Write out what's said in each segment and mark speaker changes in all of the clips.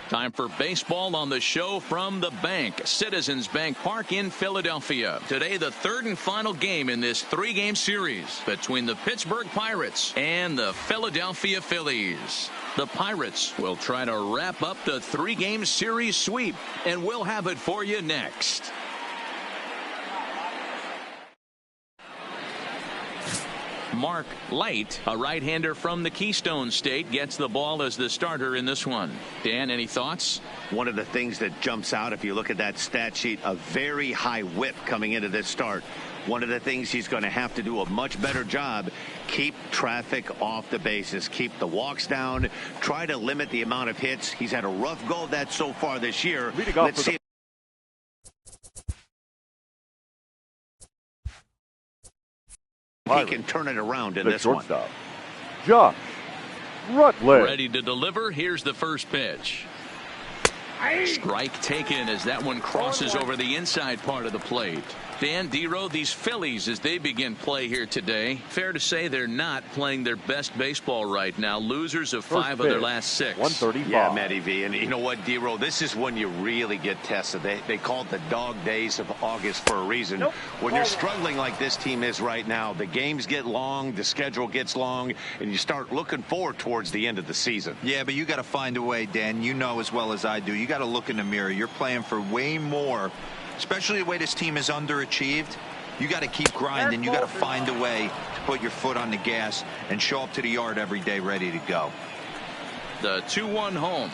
Speaker 1: Time for baseball on the show from the bank. Citizens Bank Park in Philadelphia. Today, the third and final game in this three-game series between the Pittsburgh Pirates and the Philadelphia Phillies. The Pirates will try to wrap up the three-game series sweep, and we'll have it for you next. Mark Light, a right-hander from the Keystone State, gets the ball as the starter in this one. Dan, any thoughts?
Speaker 2: One of the things that jumps out, if you look at that stat sheet, a very high whip coming into this start. One of the things he's going to have to do a much better job, keep traffic off the bases, keep the walks down, try to limit the amount of hits. He's had a rough go of that so far this year. Let's see. He can turn it around in this one.
Speaker 3: Josh Rutledge.
Speaker 1: Ready to deliver. Here's the first pitch. Strike taken as that one crosses over the inside part of the plate. Dan, D-Row, these Phillies, as they begin play here today, fair to say they're not playing their best baseball right now. Losers of five of their last six.
Speaker 3: 135.
Speaker 2: Yeah, Matty V. And you know what, D-Row, this is when you really get tested. They call it the dog days of August for a reason. When you're struggling like this team is right now, the games get long, the schedule gets long, and you start looking forward towards the end of the season.
Speaker 4: Yeah, but you got to find a way, Dan. You know as well as I do. You got to look in the mirror. You're playing for way more. Especially the way this team is underachieved, you got to keep grinding. You got to find a way to put your foot on the gas and show up to the yard every day ready to go.
Speaker 1: The 2-1 home.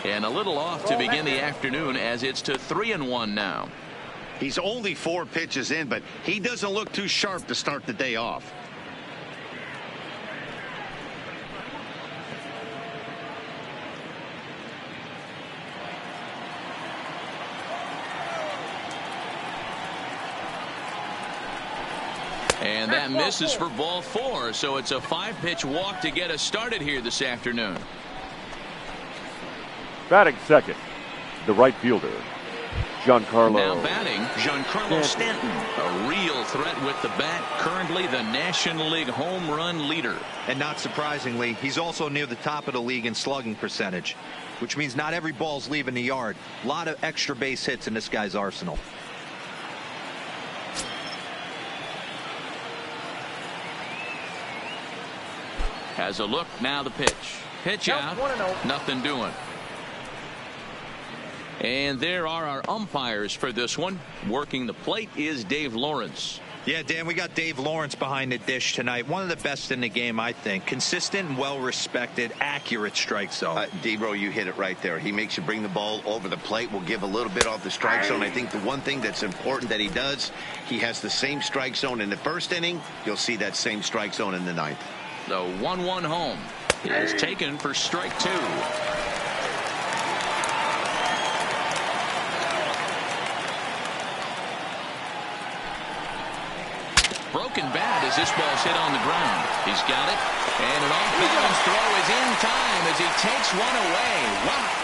Speaker 1: And a little off to begin the afternoon as it's to 3-1 now.
Speaker 2: He's only 4 pitches in, but he doesn't look too sharp to start the day off.
Speaker 1: And that misses for ball 4, so it's a 5-pitch walk to get us started here this afternoon.
Speaker 3: Batting second, the right fielder, Giancarlo.
Speaker 1: Now batting, Giancarlo Stanton, a real threat with the bat, currently the National League home run leader.
Speaker 4: And not surprisingly, he's also near the top of the league in slugging percentage, which means not every ball's leaving the yard. A lot of extra base hits in this guy's arsenal.
Speaker 1: Has a look, now the pitch. Pitch out, nothing doing. And there are our umpires for this one. Working the plate is Dave Lawrence.
Speaker 4: Yeah, Dan, we got Dave Lawrence behind the dish tonight. One of the best in the game, I think. Consistent and well-respected, accurate strike zone.
Speaker 2: D-Bro, you hit it right there. He makes you bring the ball over the plate. We'll give a little bit off the strike zone. I think the one thing that's important that he does, he has the same strike zone in the first inning. You'll see that same strike zone in the ninth.
Speaker 1: The 1-1 home is taken for strike 2. Broken bat as this ball's hit on the ground. He's got it, and an off-balance throw is in time as he takes one away. Wow.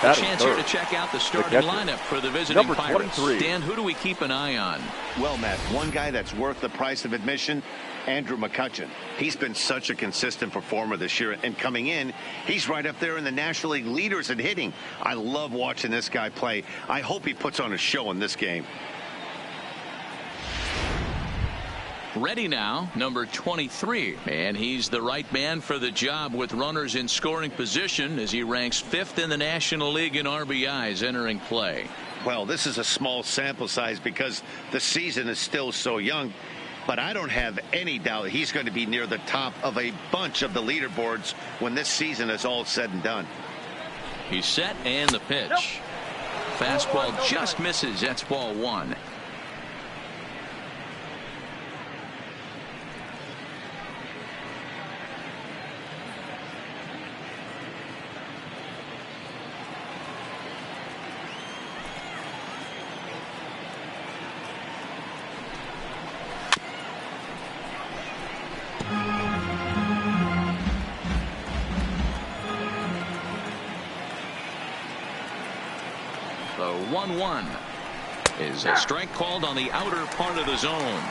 Speaker 1: A chance here to check out the starting lineup for the visiting Pirates. Dan, who do we keep an eye on?
Speaker 2: Well, Matt, one guy that's worth the price of admission, Andrew McCutchen. He's been such a consistent performer this year, and coming in, he's right up there in the National League leaders in hitting. I love watching this guy play. I hope he puts on a show in this game.
Speaker 1: Ready now, number 23, and he's the right man for the job with runners in scoring position as he ranks 5th in the National League in RBIs entering play.
Speaker 2: Well, this is a small sample size because the season is still so young, but I don't have any doubt he's going to be near the top of a bunch of the leaderboards when this season is all said and done.
Speaker 1: He's set, and the pitch. Fastball just misses. That's ball 1. The 1-1 is a strike called on the outer part of the zone.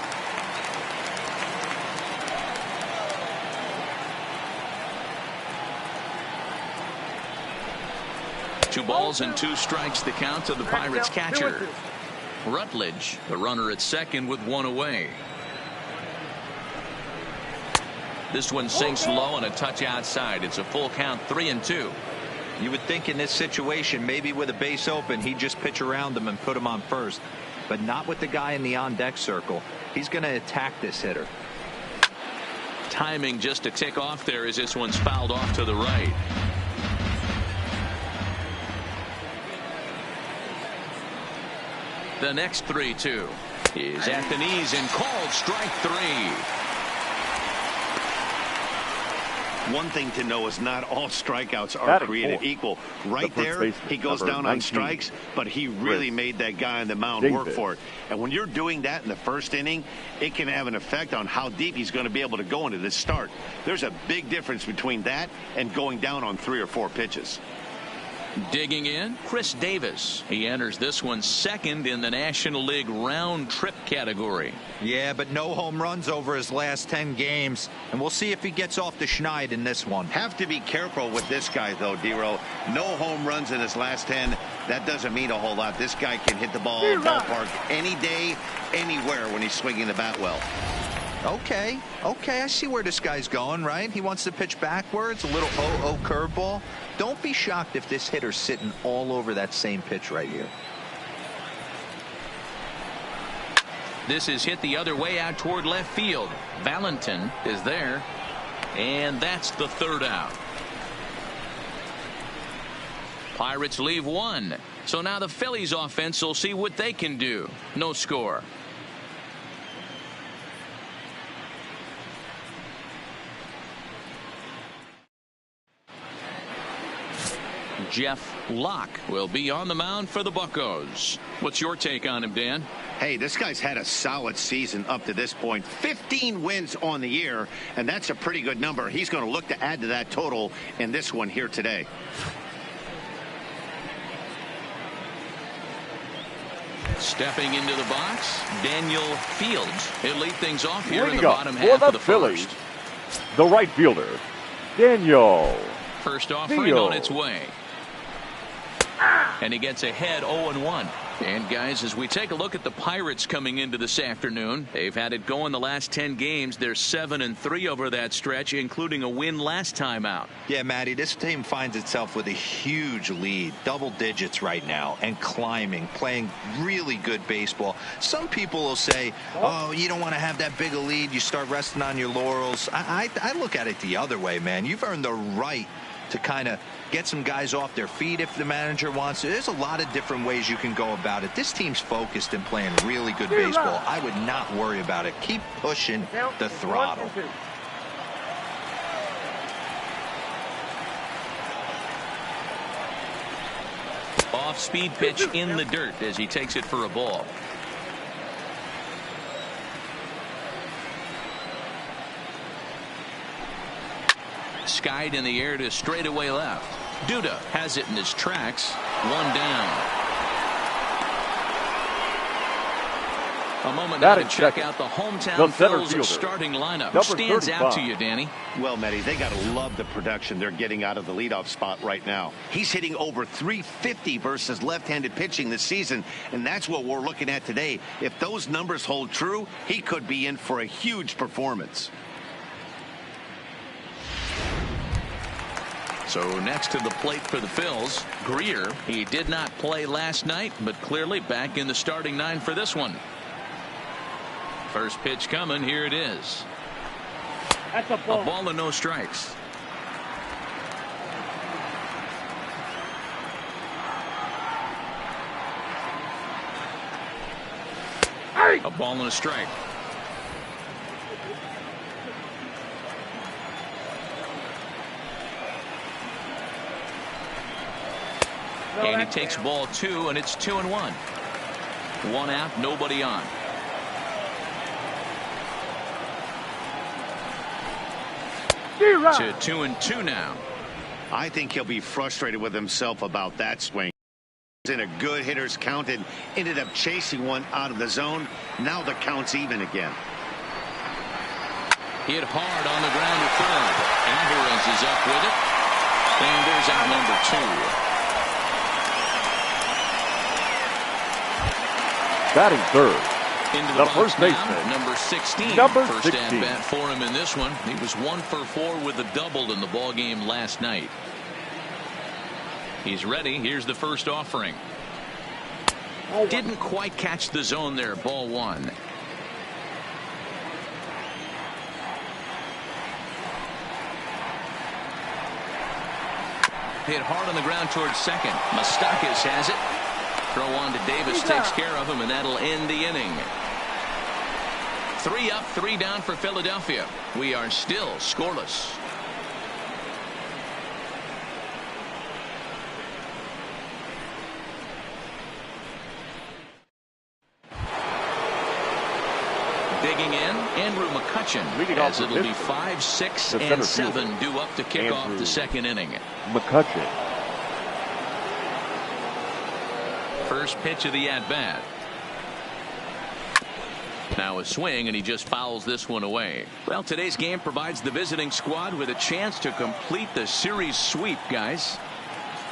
Speaker 1: 2 balls and 2 strikes the count to the Pirates catcher. Rutledge, the runner at second with 1 away. This one sinks low and a touch outside. It's a full count, 3-2.
Speaker 4: You would think in this situation, maybe with a base open, he'd just pitch around him and put him on first. But not with the guy in the on-deck circle. He's going to attack this hitter.
Speaker 1: Timing just a tick off there as this one's fouled off to the right. The next 3-2 is at the knees and called strike 3.
Speaker 2: One thing to know is not all strikeouts are created equal. Right there, he goes down on strikes, but he really made that guy on the mound work for it. And when you're doing that in the first inning, it can have an effect on how deep he's going to be able to go into this start. There's a big difference between that and going down on 3 or 4 pitches.
Speaker 1: Digging in, Chris Davis. He enters this one second in the National League round trip category.
Speaker 4: Yeah, but no home runs over his last 10 games. And we'll see if he gets off the schneid in this one.
Speaker 2: Have to be careful with this guy, though, D-Row. No home runs in his last 10. That doesn't mean a whole lot. This guy can hit the ballpark any day, anywhere when he's swinging the bat well.
Speaker 4: Okay, I see where this guy's going, right? He wants to pitch backwards, a little 0-0 curveball. Don't be shocked if this hitter's sitting all over that same pitch right here.
Speaker 1: This is hit the other way out toward left field. Valentin is there, and that's the 3rd out. Pirates leave 1. So now the Phillies offense will see what they can do. No score. Jeff Locke will be on the mound for the Buccos. What's your take on him, Dan?
Speaker 2: Hey, this guy's had a solid season up to this point. 15 wins on the year, and that's a pretty good number. He's going to look to add to that total in this one here today.
Speaker 1: Stepping into the box, Daniel Fields. He'll lead things off here in the
Speaker 3: Leading up
Speaker 1: bottom
Speaker 3: for
Speaker 1: half
Speaker 3: the
Speaker 1: of the
Speaker 3: Phillies,
Speaker 1: first.
Speaker 3: the right fielder, Daniel
Speaker 1: First offering on its way. And he gets ahead 0-1. And guys, as we take a look at the Pirates coming into this afternoon, they've had it going the last 10 games. They're 7-3 over that stretch, including a win last time out.
Speaker 4: Yeah, Matty, this team finds itself with a huge lead, double digits right now, and climbing, playing really good baseball. Some people will say, oh, you don't want to have that big a lead. You start resting on your laurels. I look at it the other way, man. You've earned the right to kind of get some guys off their feet if the manager wants to. There's a lot of different ways you can go about it. This team's focused and playing really good baseball. I would not worry about it. Keep pushing the throttle.
Speaker 1: Off-speed pitch in the dirt as he takes it for a ball. Skied in the air to straightaway left. Duda has it in his tracks. 1 down. A moment now to check out the hometown Phillies starting lineup. Who stands out to you, Danny?
Speaker 2: Well, Matty, they got to love the production they're getting out of the leadoff spot right now. He's hitting over 350 versus left-handed pitching this season, and that's what we're looking at today. If those numbers hold true, he could be in for a huge performance.
Speaker 1: So next to the plate for the Phils, Greer. He did not play last night, but clearly back in the starting 9 for this one. First pitch coming. Here it is.
Speaker 5: That's a ball.
Speaker 1: A ball and no strikes.
Speaker 5: Hey!
Speaker 1: A ball and a strike. And he takes ball 2, and it's 2-1. 1 out, nobody on. To 2-2 now.
Speaker 2: I think he'll be frustrated with himself about that swing. In a good hitter's count and ended up chasing one out of the zone. Now the count's even again.
Speaker 1: Hit hard on the ground to third. Alvarez is up with it. And there's out number 2.
Speaker 3: Batting third.
Speaker 1: Into
Speaker 3: The
Speaker 1: box
Speaker 3: first
Speaker 1: now,
Speaker 3: baseman.
Speaker 1: number 16.
Speaker 3: Number
Speaker 1: First
Speaker 3: 16.
Speaker 1: at-bat for him in this one. He was 1 for 4 with a double in the ball game last night. He's ready. Here's the first offering. Didn't quite catch the zone there. Ball 1. Hit hard on the ground towards second. Moustakas has it. Throw on to Davis, takes care of him, and that'll end the inning. 3 up, 3 down for Philadelphia. We are still scoreless. Digging in, Andrew McCutchen,
Speaker 3: Leading off
Speaker 1: as
Speaker 3: for
Speaker 1: it'll be
Speaker 3: Pittsburgh.
Speaker 1: 5, 6,
Speaker 3: The
Speaker 1: and
Speaker 3: center
Speaker 1: 7
Speaker 3: fielder,
Speaker 1: due up to kick off
Speaker 3: Andrew
Speaker 1: the second inning.
Speaker 3: McCutchen.
Speaker 1: First pitch of the at-bat. Now a swing, and he just fouls this one away. Well, today's game provides the visiting squad with a chance to complete the series sweep, guys.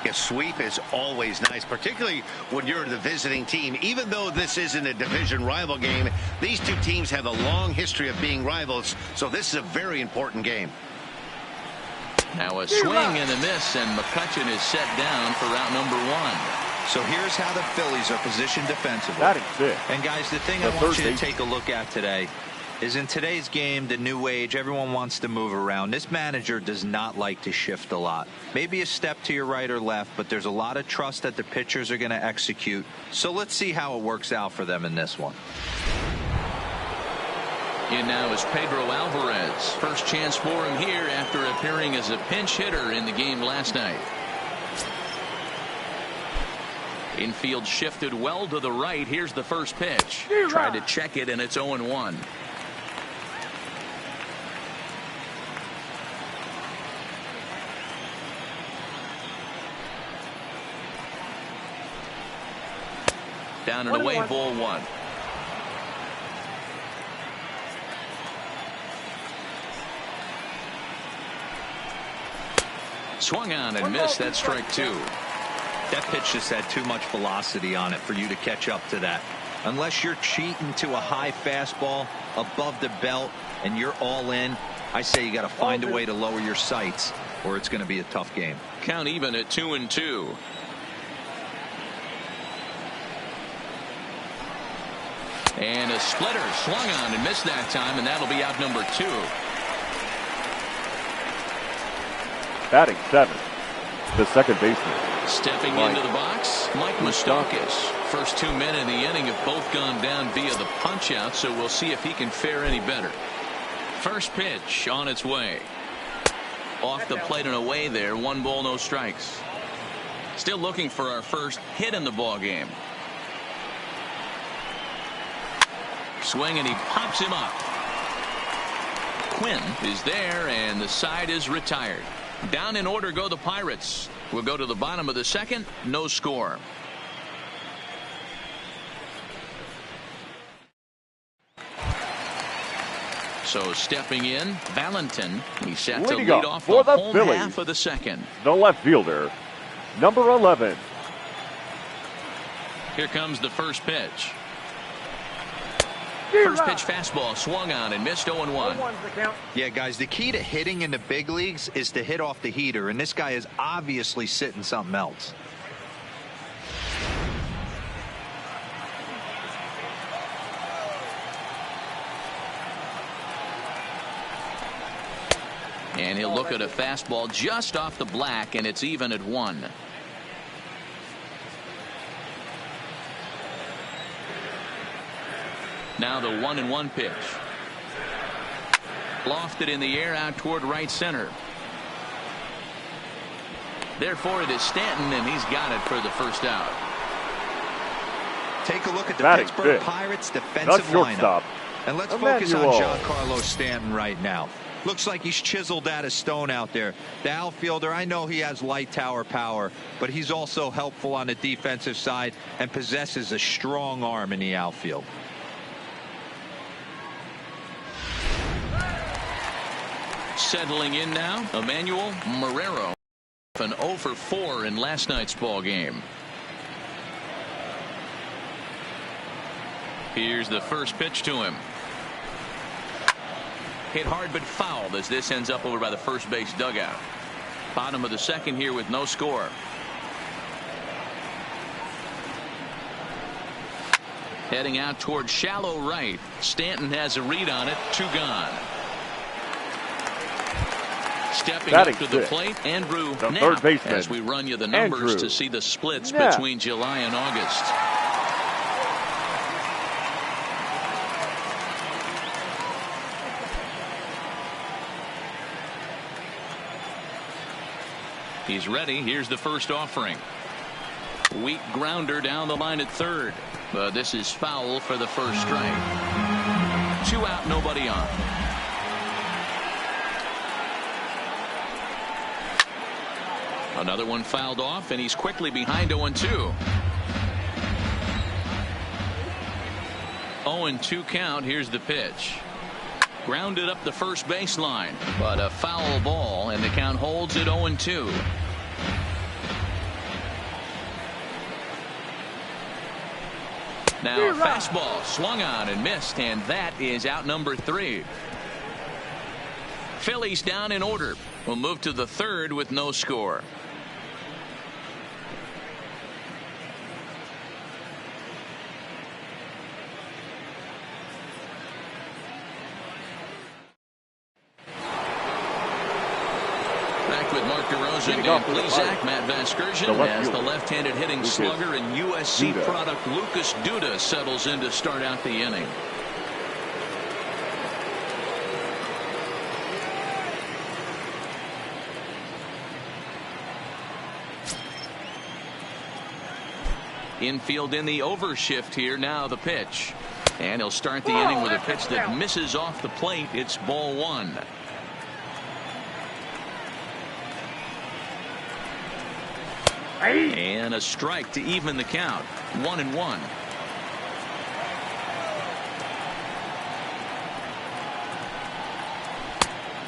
Speaker 2: A sweep is always nice, particularly when you're the visiting team. Even though this isn't a division rival game, these two teams have a long history of being rivals, so this is a very important game.
Speaker 1: Now a swing and a miss, and McCutchen is set down for route number 1.
Speaker 4: So here's how the Phillies are positioned defensively.
Speaker 3: Batting fifth.
Speaker 4: And guys, the thing
Speaker 3: The
Speaker 4: I want
Speaker 3: third
Speaker 4: you to
Speaker 3: base.
Speaker 4: take a look at today is in today's game, the new age, everyone wants to move around. This manager does not like to shift a lot. Maybe a step to your right or left, but there's a lot of trust that the pitchers are going to execute. So let's see how it works out for them in this one.
Speaker 1: In now is Pedro Alvarez. First chance for him here after appearing as a pinch hitter in the game last night. Infield shifted well to the right. Here's the first pitch. Tried to check it, and it's 0-1. Down and away, ball 1. Swung on and missed. That's strike 2.
Speaker 4: That pitch just had too much velocity on it for you to catch up to that. Unless you're cheating to a high fastball above the belt and you're all in, I say you got to find a way to lower your sights or it's going to be a tough game.
Speaker 1: Count even at 2-2. And a splitter swung on and missed that time, and that'll be out number 2.
Speaker 3: Batting seventh. The second baseman.
Speaker 1: Stepping into the box, Mike Moustakas. First 2 men in the inning have both gone down via the punch out, so we'll see if he can fare any better. First pitch on its way. Off the plate and away there. 1 ball, no strikes. Still looking for our first hit in the ball game. Swing, and he pops him up. Quinn is there, and the side is retired. Down in order go the Pirates. We'll go to the bottom of the second. No score. So stepping in, Valentin. He's set to
Speaker 3: Leading
Speaker 1: lead
Speaker 3: up
Speaker 1: off
Speaker 3: for
Speaker 1: the
Speaker 3: the
Speaker 1: home
Speaker 3: Phillies.
Speaker 1: half of the second.
Speaker 3: The left fielder. Number 11.
Speaker 1: Here comes the first pitch. First pitch fastball swung on and missed. 0-1.
Speaker 4: Yeah, guys, the key to hitting in the big leagues is to hit off the heater, and this guy is obviously sitting something else.
Speaker 1: And he'll look at a fastball just off the black, and it's even at 1. Now the 1-1 pitch. Lofted in the air out toward right center. Therefore it is Stanton, and he's got it for the first out.
Speaker 4: Take a look at the
Speaker 3: Batting
Speaker 4: Pittsburgh
Speaker 3: fifth.
Speaker 4: Pirates
Speaker 3: The
Speaker 4: defensive lineup.
Speaker 3: shortstop.
Speaker 4: And let's focus on
Speaker 3: Emmanuel.
Speaker 4: Giancarlo Stanton right now. Looks like he's chiseled out of stone out there. The outfielder, I know he has light tower power, but he's also helpful on the defensive side and possesses a strong arm in the outfield.
Speaker 1: Settling in now, Emmanuel Marrero. An 0 for 4 in last night's ball game. Here's the first pitch to him. Hit hard but fouled as this ends up over by the first base dugout. Bottom of the second here with no score. Heading out toward shallow right. Stanton has a read on it. 2 gone. Stepping up to the plate, Andrew Knapp,
Speaker 3: third baseman,
Speaker 1: as we run you the numbers to see the splits between July and August. He's ready. Here's the first offering. Weak grounder down the line at third. But this is foul for the first strike. 2 out, nobody on. Another one fouled off, and he's quickly behind 0-2. 0-2 count. Here's the pitch. Grounded up the first baseline, but a foul ball, and the count holds at 0-2. Now a fastball swung on and missed, and that is out number 3. Phillies down in order. We'll move to the third with no score. Dan Plesac, Matt Vasgersian, as the left-handed hitting slugger and USC product Lucas Duda settles in to start out the inning. Infield in the overshift here. Now the pitch, and he'll start the inning with a pitch that misses off the plate. It's ball 1. And a strike to even the count. 1-1.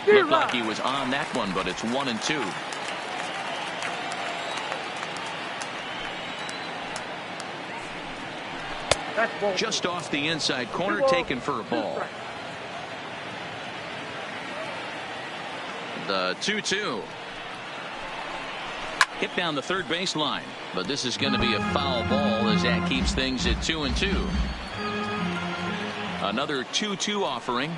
Speaker 1: Looked like he was on that one, but it's 1-2. Just off the inside corner, taken for a ball. The 2-2. Hit down the third baseline, but this is going to be a foul ball as that keeps things at 2-2. Another 2-2 offering.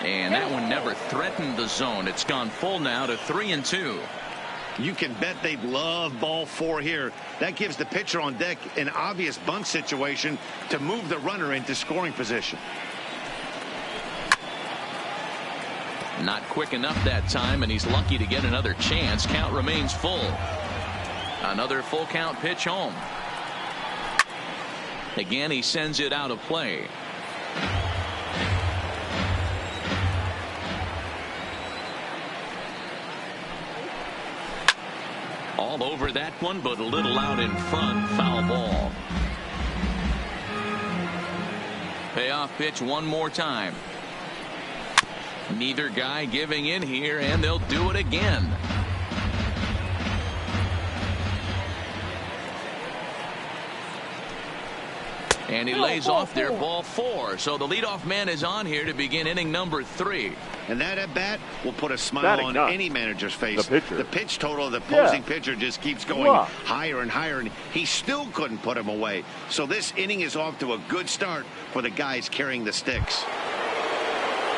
Speaker 1: And that one never threatened the zone. It's gone full now to 3-2.
Speaker 2: You can bet they love ball 4 here. That gives the pitcher on deck an obvious bunt situation to move the runner into scoring position. Not quick enough that time, and he's lucky to get another chance. Count remains full. Another full count pitch home. Again, he sends it out of play. All over that one, but a little out in front. Foul ball. Payoff pitch one more time. Neither guy giving in here, and they'll do it again. And he lays off there, ball 4. So the leadoff man is on here to begin inning number 3. And that at bat will put a smile on any manager's face. The pitch total of the opposing pitcher just keeps going higher and higher, and he still couldn't put him away. So this inning is off to a good start for the guys carrying the sticks.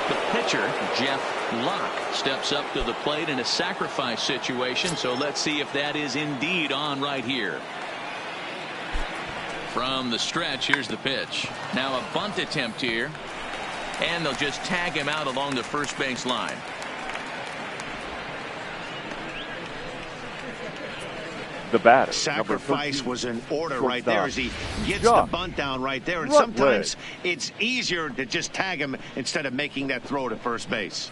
Speaker 2: The pitcher, Jeff Locke, steps up to the plate in a sacrifice situation. So let's see if that is indeed on right here. From the stretch, here's the pitch. Now a bunt attempt here. And they'll just tag him out along the first base line.
Speaker 3: The batter.
Speaker 2: Sacrifice was in order right there as he gets the bunt down right there. And sometimes it's easier to just tag him instead of making that throw to first base.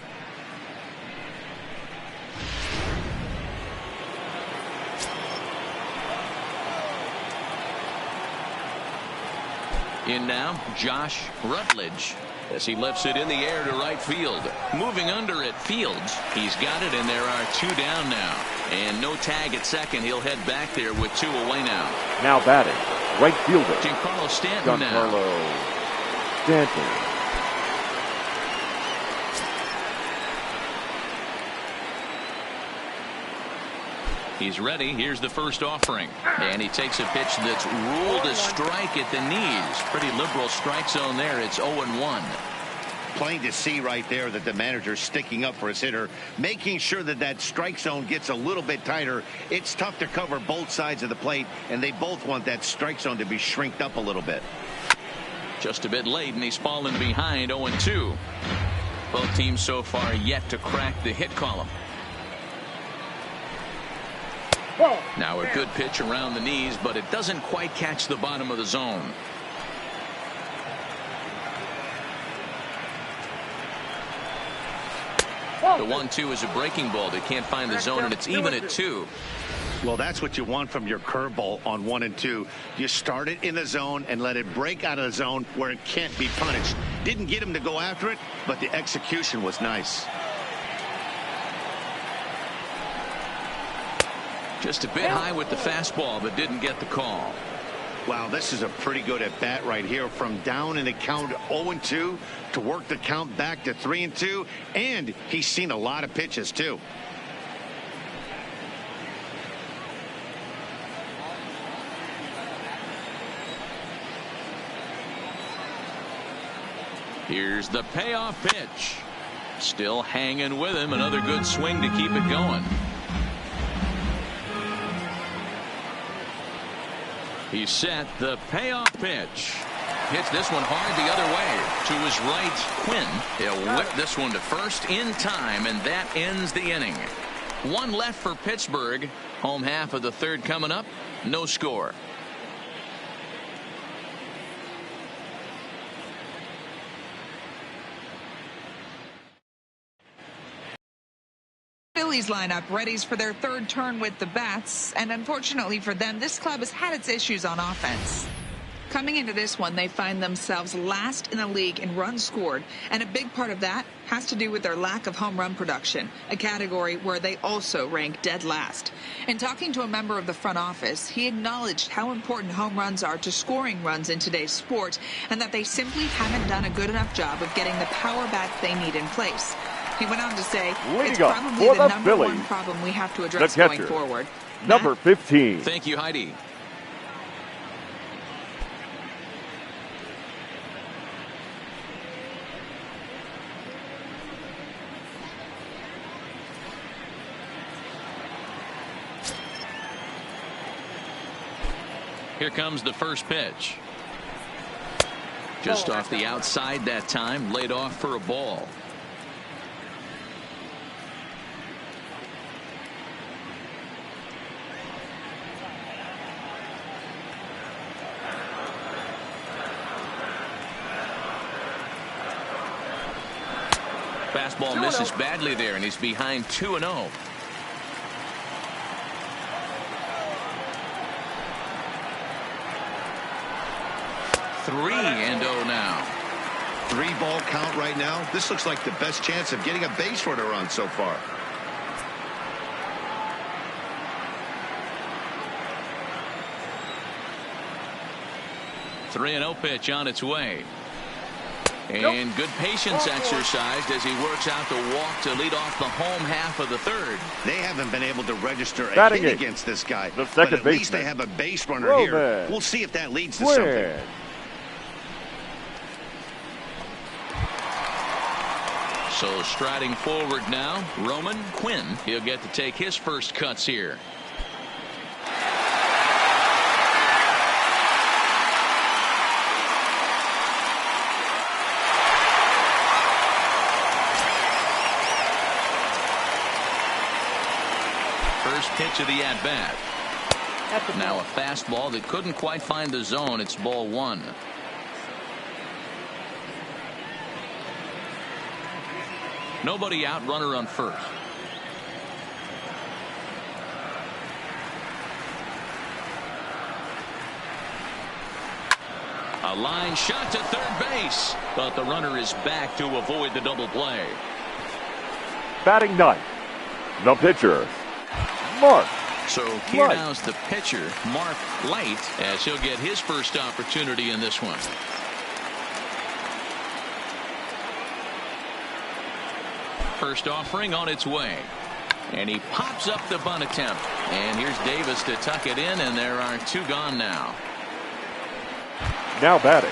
Speaker 1: In now, Josh Rutledge, as he lifts it in the air to right field. Moving under at Fields. He's got it, and there are 2 down now. And no tag at second. He'll head back there with 2 away now.
Speaker 3: Now batting, right fielder
Speaker 1: Giancarlo Stanton now.
Speaker 3: Giancarlo Stanton.
Speaker 1: He's ready. Here's the first offering. And he takes a pitch that's ruled a strike at the knees. Pretty liberal strike zone there. It's 0-1.
Speaker 2: Plain to see right there that the manager's sticking up for his hitter, making sure that that strike zone gets a little bit tighter. It's tough to cover both sides of the plate, and they both want that strike zone to be shrinked up a little bit.
Speaker 1: Just a bit late, and he's fallen behind 0-2. Both teams so far yet to crack the hit column. Now a good pitch around the knees, but it doesn't quite catch the bottom of the zone. The 1-2 is a breaking ball. They can't find the zone, and it's even at 2.
Speaker 2: Well, that's what you want from your curveball on 1 and 2. You start it in the zone and let it break out of the zone where it can't be punished. Didn't get him to go after it, but the execution was nice.
Speaker 1: Just a bit high with the fastball, but didn't get the call.
Speaker 2: Wow, this is a pretty good at bat right here. From down in the count 0-2 to work the count back to 3-2, and he's seen a lot of pitches too.
Speaker 1: Here's the payoff pitch. Still hanging with him. Another good swing to keep it going. He's set. The payoff pitch. Hits this one hard the other way. To his right, Quinn. He'll whip this one to first in time, and that ends the inning. 1 left for Pittsburgh. Home half of the 3rd coming up. No score.
Speaker 6: Phillies lineup readies for their 3rd turn with the bats, and unfortunately for them, this club has had its issues on offense. Coming into this one, they find themselves last in the league in runs scored, and a big part of that has to do with their lack of home run production, a category where they also rank dead last. In talking to a member of the front office, he acknowledged how important home runs are to scoring runs in today's sport, and that they simply haven't done a good enough job of getting the power bats they need in place. He went on to say, it's probably the number one problem we have to address going forward.
Speaker 3: Number 15.
Speaker 1: Thank you, Heidi. Here comes the first pitch. Just off the outside that time, laid off for a ball. Fastball misses badly there, and he's behind 2-0. Three and 0 now.
Speaker 2: 3-ball count right now. This looks like the best chance of getting a base runner on so far.
Speaker 1: Three and 0 pitch on its way. And good patience exercised as he works out the walk to lead off the home half of the 3rd.
Speaker 2: They haven't been able to register a hit against this guy.
Speaker 3: The second
Speaker 2: but at least they have a base runner here. We'll see if that leads to something.
Speaker 1: So striding forward now, Roman Quinn. He'll get to take his first cuts here. First pitch of the at-bat. Now a fastball that couldn't quite find the zone. It's ball 1. Nobody out, runner on first. A line shot to third base, but the runner is back to avoid the double play.
Speaker 3: Batting ninth, the pitcher, Mark.
Speaker 1: So here now's the pitcher, Mark Light, as he'll get his first opportunity in this one. First offering on its way. And he pops up the bunt attempt. And here's Davis to tuck it in, and there are two gone now.
Speaker 3: Now batting,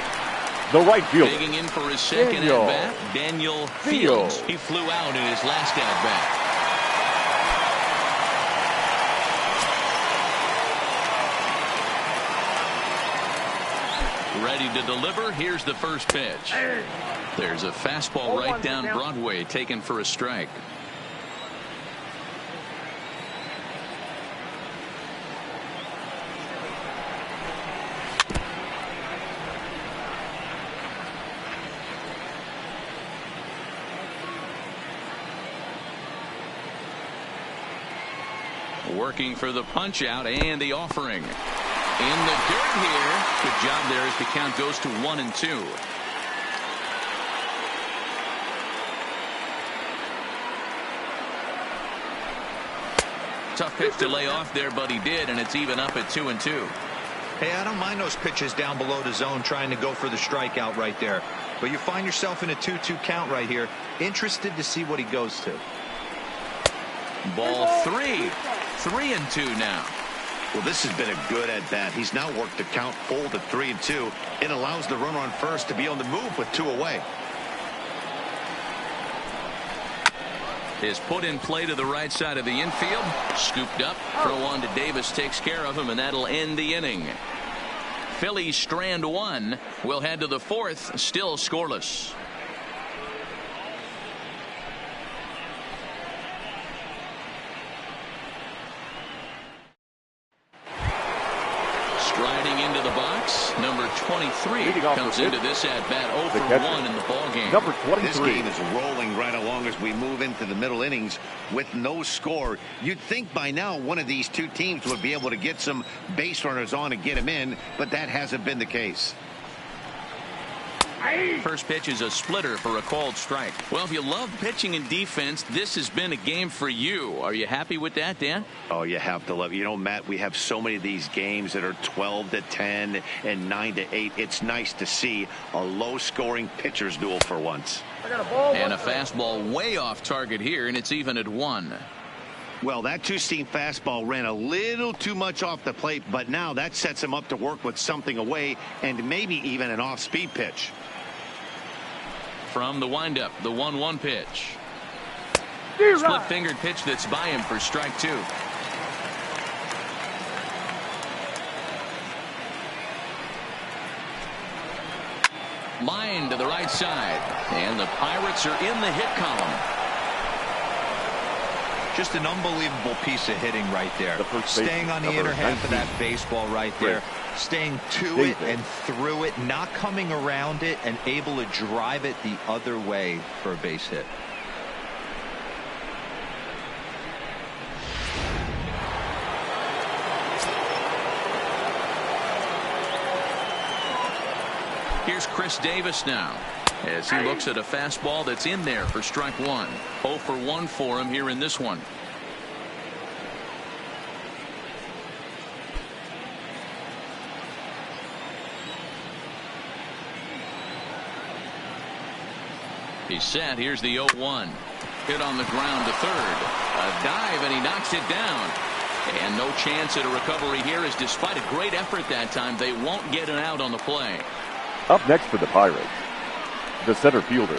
Speaker 3: the right fielder.
Speaker 1: Digging in for his second at-bat, Daniel Fields. He flew out in his last at-bat. Ready to deliver. Here's the first pitch. There's a fastball right down Broadway, taken for a strike. Working for the punch out and the offering. In the dirt here. Good job there as the count goes to 1-2. Tough pitch to lay off there, but he did, and it's even up at 2-2.
Speaker 4: Hey, I don't mind those pitches down below the zone trying to go for the strikeout right there. But you find yourself in a 2-2 count right here. Interested to see what he goes to.
Speaker 1: Ball 3. 3-2 now.
Speaker 2: Well, this has been a good at-bat. He's now worked the count full to 3-2. It allows the runner on first to be on the move with two away.
Speaker 1: Is put in play to the right side of the infield. Scooped up. Throw on to Davis takes care of him, and that'll end the inning. Phillies strand one. We'll head to the fourth. Still scoreless. Striding into the box, number 23 comes into this at-bat 0 for 1 in the ballgame.
Speaker 3: Number 23.
Speaker 2: This game is rolling right along as we move into the middle innings with no score. You'd think by now one of these two teams would be able to get some base runners on and get them in, but that hasn't been the case.
Speaker 1: First pitch is a splitter for a called strike. Well, if you love pitching and defense, this has been a game for you. Are you happy with that, Dan?
Speaker 2: Oh, you have to love it. You know, Matt, we have so many of these games that are 12-10 and 9-8. It's nice to see a low-scoring pitcher's duel for once.
Speaker 1: And a fastball way off target here, and it's even at 1.
Speaker 2: Well, that two-seam fastball ran a little too much off the plate, but now that sets him up to work with something away and maybe even an off-speed pitch.
Speaker 1: From the windup, the 1-1 pitch. Split-fingered pitch that's by him for strike 2. Line to the right side, and the Pirates are in the hit column.
Speaker 4: Just an unbelievable piece of hitting right there. Staying on the inner half of that baseball right there. Staying to it and through it, not coming around it, and able to drive it the other way for a base hit.
Speaker 1: Here's Chris Davis now, as he looks at a fastball that's in there for strike 1. 0 for 1 for him here in this one. He's set. Here's the 0-1. Hit on the ground to third. A dive, and he knocks it down. And no chance at a recovery here, as despite a great effort that time, they won't get an out on the play.
Speaker 3: Up next for the Pirates, the center fielder,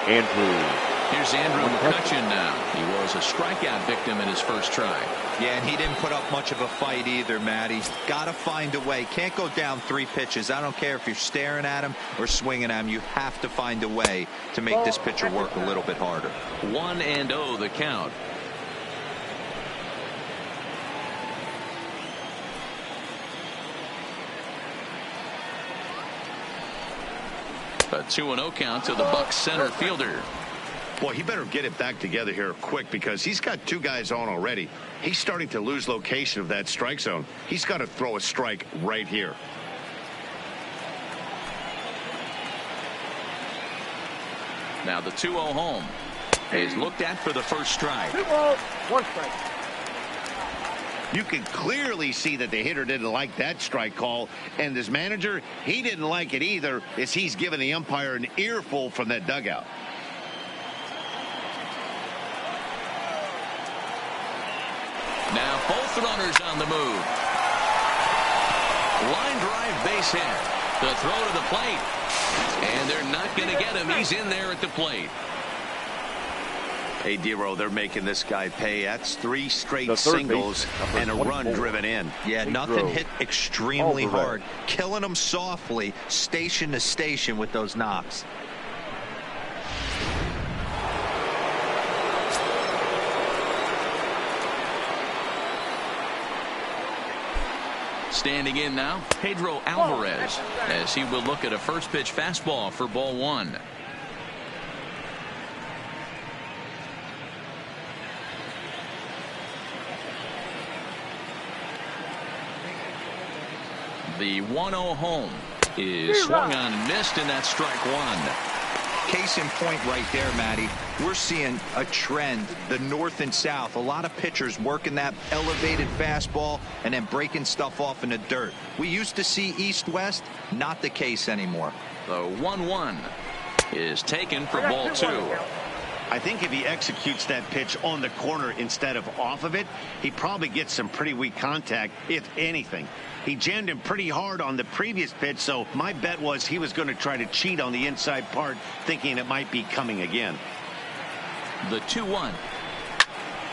Speaker 3: Andrew.
Speaker 1: Here's Andrew McCutchen now. He was a strikeout victim in his first try.
Speaker 4: Yeah, and he didn't put up much of a fight either, Matty. Got to find a way. Can't go down 3 pitches. I don't care if you're staring at him or swinging at him. You have to find a way to make this pitcher work a little bit harder.
Speaker 1: 1-0 the count. A 2-0 count to the Bucs center fielder.
Speaker 2: Boy, he better get it back together here quick, because he's got 2 guys on already. He's starting to lose location of that strike zone. He's got to throw a strike right here.
Speaker 1: Now the 2-0 home is looked at for the first strike.
Speaker 5: 2-0, 1 strike.
Speaker 2: You can clearly see that the hitter didn't like that strike call, and his manager, he didn't like it either, as he's giving the umpire an earful from that dugout.
Speaker 1: Now both runners on the move. Line drive base hit. The throw to the plate. And they're not going to get him. He's in there at the plate.
Speaker 2: Hey, Dero, they're making this guy pay. That's 3 straight singles and a run driven in.
Speaker 4: Yeah, nothing hit extremely hard. Killing them softly, station to station with those knocks.
Speaker 1: Standing in now, Pedro Alvarez, as he will look at a first pitch fastball for ball 1. The 1-0 home is swung on and missed, and that's strike 1.
Speaker 4: Case in point right there, Matty. We're seeing a trend, the north and south. A lot of pitchers working that elevated fastball and then breaking stuff off in the dirt. We used to see east-west, not the case anymore.
Speaker 1: The 1-1 is taken for ball 2.
Speaker 2: I think if he executes that pitch on the corner instead of off of it, he probably gets some pretty weak contact, if anything. He jammed him pretty hard on the previous pitch, so my bet was he was going to try to cheat on the inside part, thinking it might be coming again.
Speaker 1: The 2-1.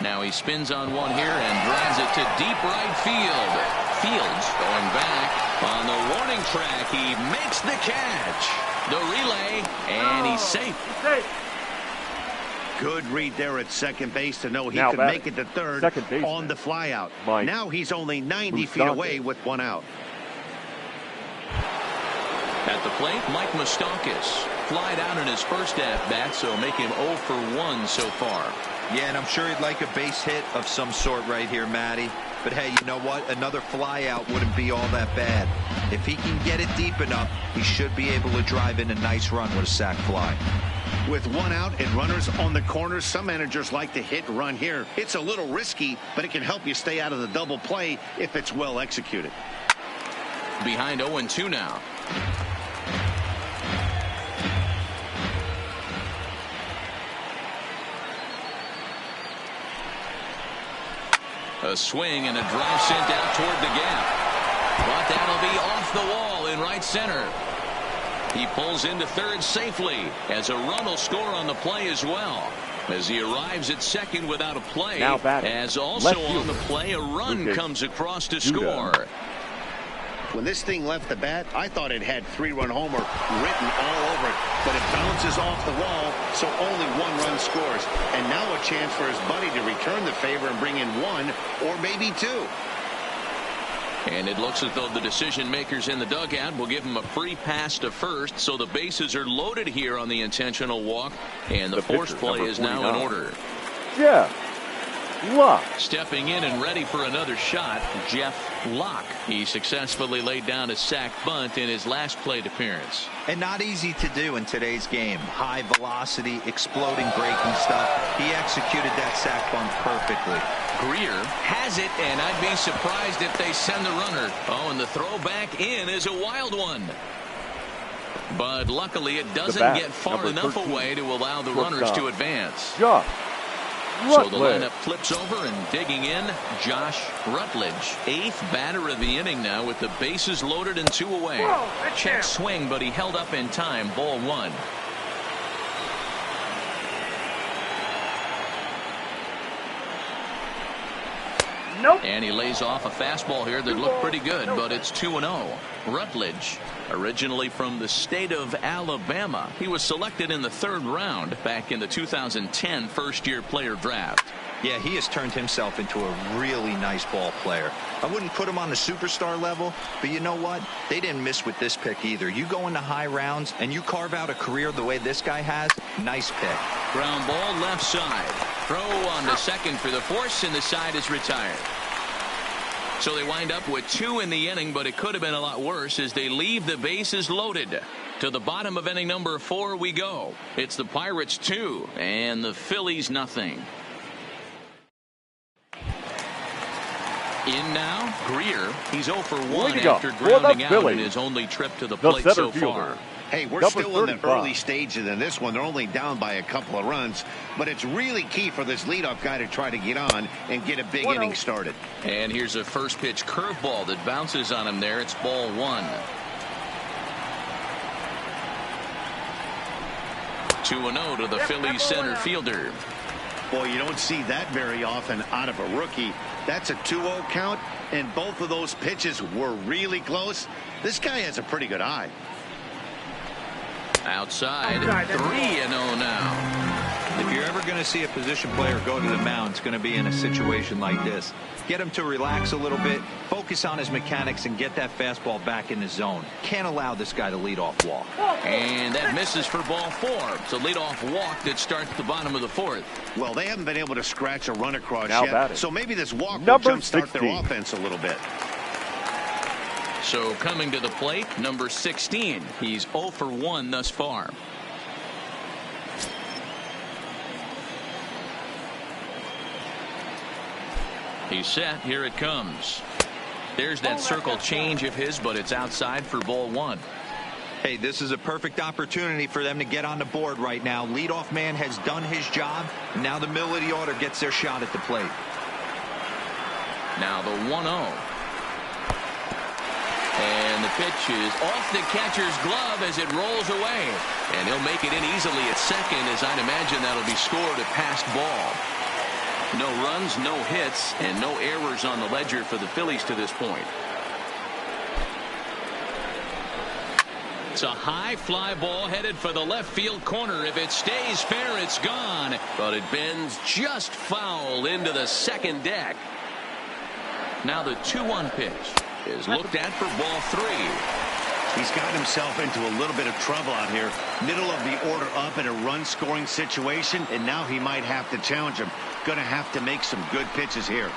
Speaker 1: Now he spins on one here and drives it to deep right field. Fields going back on the warning track. He makes the catch. The relay, and he's safe.
Speaker 2: Good read there at second base to know he could make it to third on the flyout. Now he's only 90 feet away with 1 out.
Speaker 1: At the plate, Mike Moustakas flied out in his first at-bat, so make him 0 for 1 so far.
Speaker 4: Yeah, and I'm sure he'd like a base hit of some sort right here, Matty. But hey, you know what? Another flyout wouldn't be all that bad. If he can get it deep enough, he should be able to drive in a nice run with a sac fly.
Speaker 2: With 1 out and runners on the corners, some managers like to hit and run here. It's a little risky, but it can help you stay out of the double play if it's well executed.
Speaker 1: Behind 0-2 now. A swing and a drive sent out toward the gap. But that'll be off the wall in right center. He pulls into third safely as a run will score on the play as well. As he arrives at second without a play, as also on the play, a run comes across to score.
Speaker 2: When this thing left the bat, I thought it had 3-run homer written all over it, but it bounces off the wall, so only 1 run scores. And now a chance for his buddy to return the favor and bring in 1 or maybe 2.
Speaker 1: And it looks as though the decision makers in the dugout will give him a free pass to first, so the bases are loaded here on the intentional walk, and the forced play is now in order.
Speaker 3: Yeah. Locke.
Speaker 1: Stepping in and ready for another shot, Jeff Locke. He successfully laid down a sac bunt in his last plate appearance.
Speaker 4: And not easy to do in today's game. High velocity, exploding breaking stuff. He executed that sac bunt perfectly.
Speaker 1: Greer has it, and I'd be surprised if they send the runner. Oh, and the throw back in is a wild one. But luckily it doesn't get far enough away to allow the runners to advance.
Speaker 3: Yeah.
Speaker 1: So the lineup flips over, and digging in, Josh Rutledge. 8th batter of the inning now with the bases loaded and 2 away. Check swing, but he held up in time. Ball 1.
Speaker 5: Nope.
Speaker 1: And he lays off a fastball here that looked pretty good, but it's 2-0. Rutledge, originally from the state of Alabama. He was selected in the 3rd round back in the 2010 first-year player draft.
Speaker 4: Yeah, he has turned himself into a really nice ball player. I wouldn't put him on the superstar level, but you know what? They didn't miss with this pick either. You go into high rounds and you carve out a career the way this guy has, nice pick.
Speaker 1: Ground ball left side. Throw on the second for the force, and the side is retired. So they wind up with 2 in the inning, but it could have been a lot worse as they leave the bases loaded. To the bottom of inning number 4 we go. It's the Pirates 2 and the Phillies nothing. In now, Greer. He's 0 for 1 after grounding out in his only trip to the plate so far.
Speaker 2: Hey, we're still in the early stages in this one. They're only down by a couple of runs, but it's really key for this leadoff guy to try to get on and get a big inning started.
Speaker 1: And here's a first pitch curveball that bounces on him there. It's ball 1. 2-0 to the Phillies center fielder.
Speaker 2: Boy, you don't see that very often out of a rookie. That's a 2-0 count, and both of those pitches were really close. This guy has a pretty good eye.
Speaker 1: Outside 3-0 now.
Speaker 4: If you're ever going to see a position player go to the mound, it's going to be in a situation like this. Get him to relax a little bit, focus on his mechanics, and get that fastball back in the zone. Can't allow this guy to lead off walk.
Speaker 1: And that misses for ball 4. It's a leadoff walk that starts the bottom of the 4th.
Speaker 2: Well, they haven't been able to scratch a run across yet, so maybe this walk will jumpstart their offense a little bit.
Speaker 1: So coming to the plate, number 16. He's 0 for 1 thus far. He's set. Here it comes. There's that circle change of his, but it's outside for ball 1.
Speaker 4: Hey, this is a perfect opportunity for them to get on the board right now. Leadoff man has done his job. Now the middle of the order gets their shot at the plate.
Speaker 1: Now the 1-0. And the pitch is off the catcher's glove as it rolls away. And he'll make it in easily at second, as I'd imagine that'll be scored a passed ball. No runs, no hits, and no errors on the ledger for the Phillies to this point. It's a high fly ball headed for the left field corner. If it stays fair, it's gone. But it bends just foul into the second deck. Now the 2-1 pitch is looked at for ball 3.
Speaker 2: He's got himself into a little bit of trouble out here. Middle of the order up in a run-scoring situation, and now he might have to challenge him. Going to have to make some good pitches here.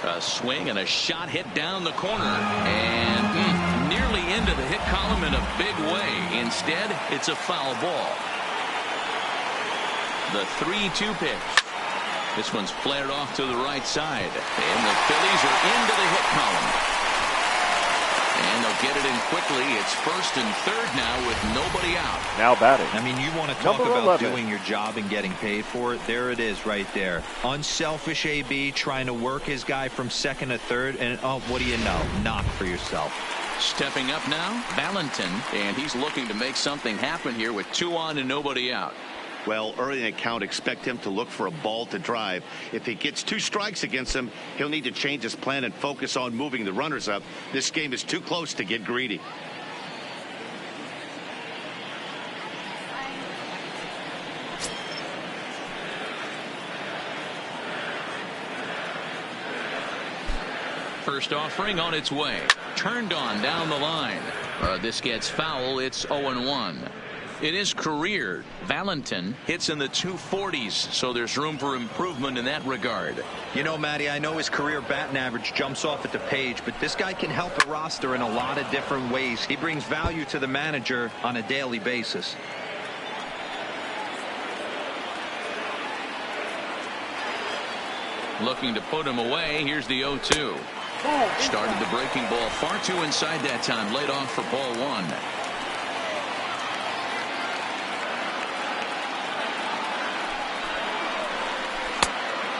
Speaker 1: A swing and a shot hit down the corner, and nearly into the hit column in a big way. Instead, it's a foul ball. The 3-2 pitch. This one's flared off to the right side, and the Phillies are into the hit column. And they'll get it in quickly. It's first and third now with nobody out.
Speaker 3: Now batting.
Speaker 4: I mean, you want to talk about doing your job and getting paid for it. There it is right there. Unselfish AB trying to work his guy from second to third. And, oh, what do you know? Knock for yourself.
Speaker 1: Stepping up now, Valentin. And he's looking to make something happen here with 2 on and nobody out.
Speaker 2: Well, early in the count, expect him to look for a ball to drive. If he gets 2 strikes against him, he'll need to change his plan and focus on moving the runners up. This game is too close to get greedy.
Speaker 1: First offering on its way. Turned on down the line. This gets foul. It's 0-1. In his career, Valentin hits in the 240s, so there's room for improvement in that regard.
Speaker 4: You know, Matty, I know his career batting average jumps off at the page, but this guy can help a roster in a lot of different ways. He brings value to the manager on a daily basis.
Speaker 1: Looking to put him away. Here's the 0-2. Started the breaking ball far too inside that time. Laid off for ball 1.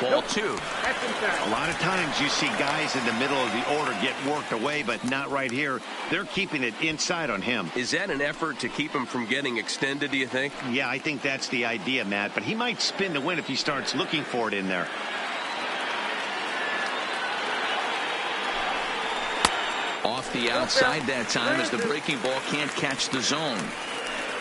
Speaker 1: Ball 2.
Speaker 2: A lot of times you see guys in the middle of the order get worked away, but not right here. They're keeping it inside on him.
Speaker 7: Is that an effort to keep him from getting extended, do you think?
Speaker 2: Yeah, I think that's the idea, Matt. But he might spin to win if he starts looking for it in there.
Speaker 1: Off the outside that time as the breaking ball can't catch the zone.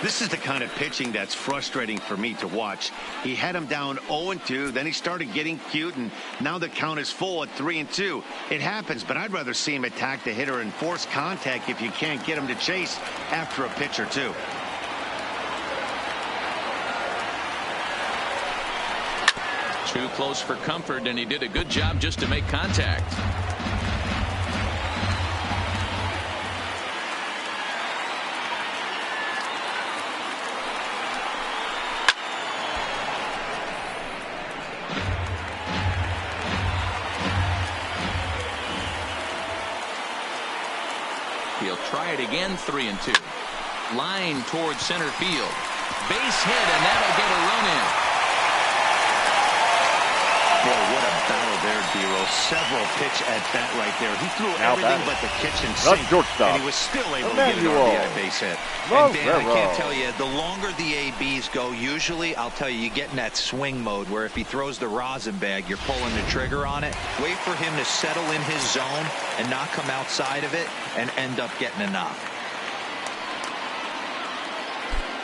Speaker 2: This is the kind of pitching that's frustrating for me to watch. He had him down 0-2, then he started getting cute, and now the count is full at 3-2. It happens, but I'd rather see him attack the hitter and force contact if you can't get him to chase after a pitch or two.
Speaker 1: Too close for comfort, and he did a good job just to make contact. He'll try it again, 3-2. Line towards center field. Base hit, and that'll get a run in.
Speaker 2: Boy, what a battle there, D-Roll. Several pitch at bat right there. He threw everything but the kitchen sink, and he was still able to get an RBI base hit.
Speaker 4: And Dan, I can't tell you, the longer the ABs go, usually, I'll tell you, you get in that swing mode where if he throws the rosin bag, you're pulling the trigger on it. Wait for him to settle in his zone and not come outside of it and end up getting a knock.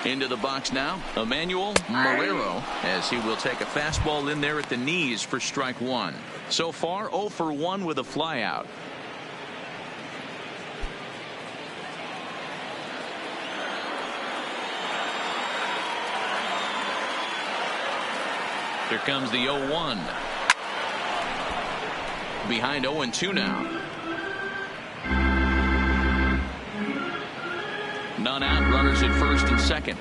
Speaker 1: Into the box now, Emmanuel Marrero, as he will take a fastball in there at the knees for strike one. So far, 0 for 1 with a flyout. Here comes the 0-1. Behind 0-2 now. None out, runners at first and second.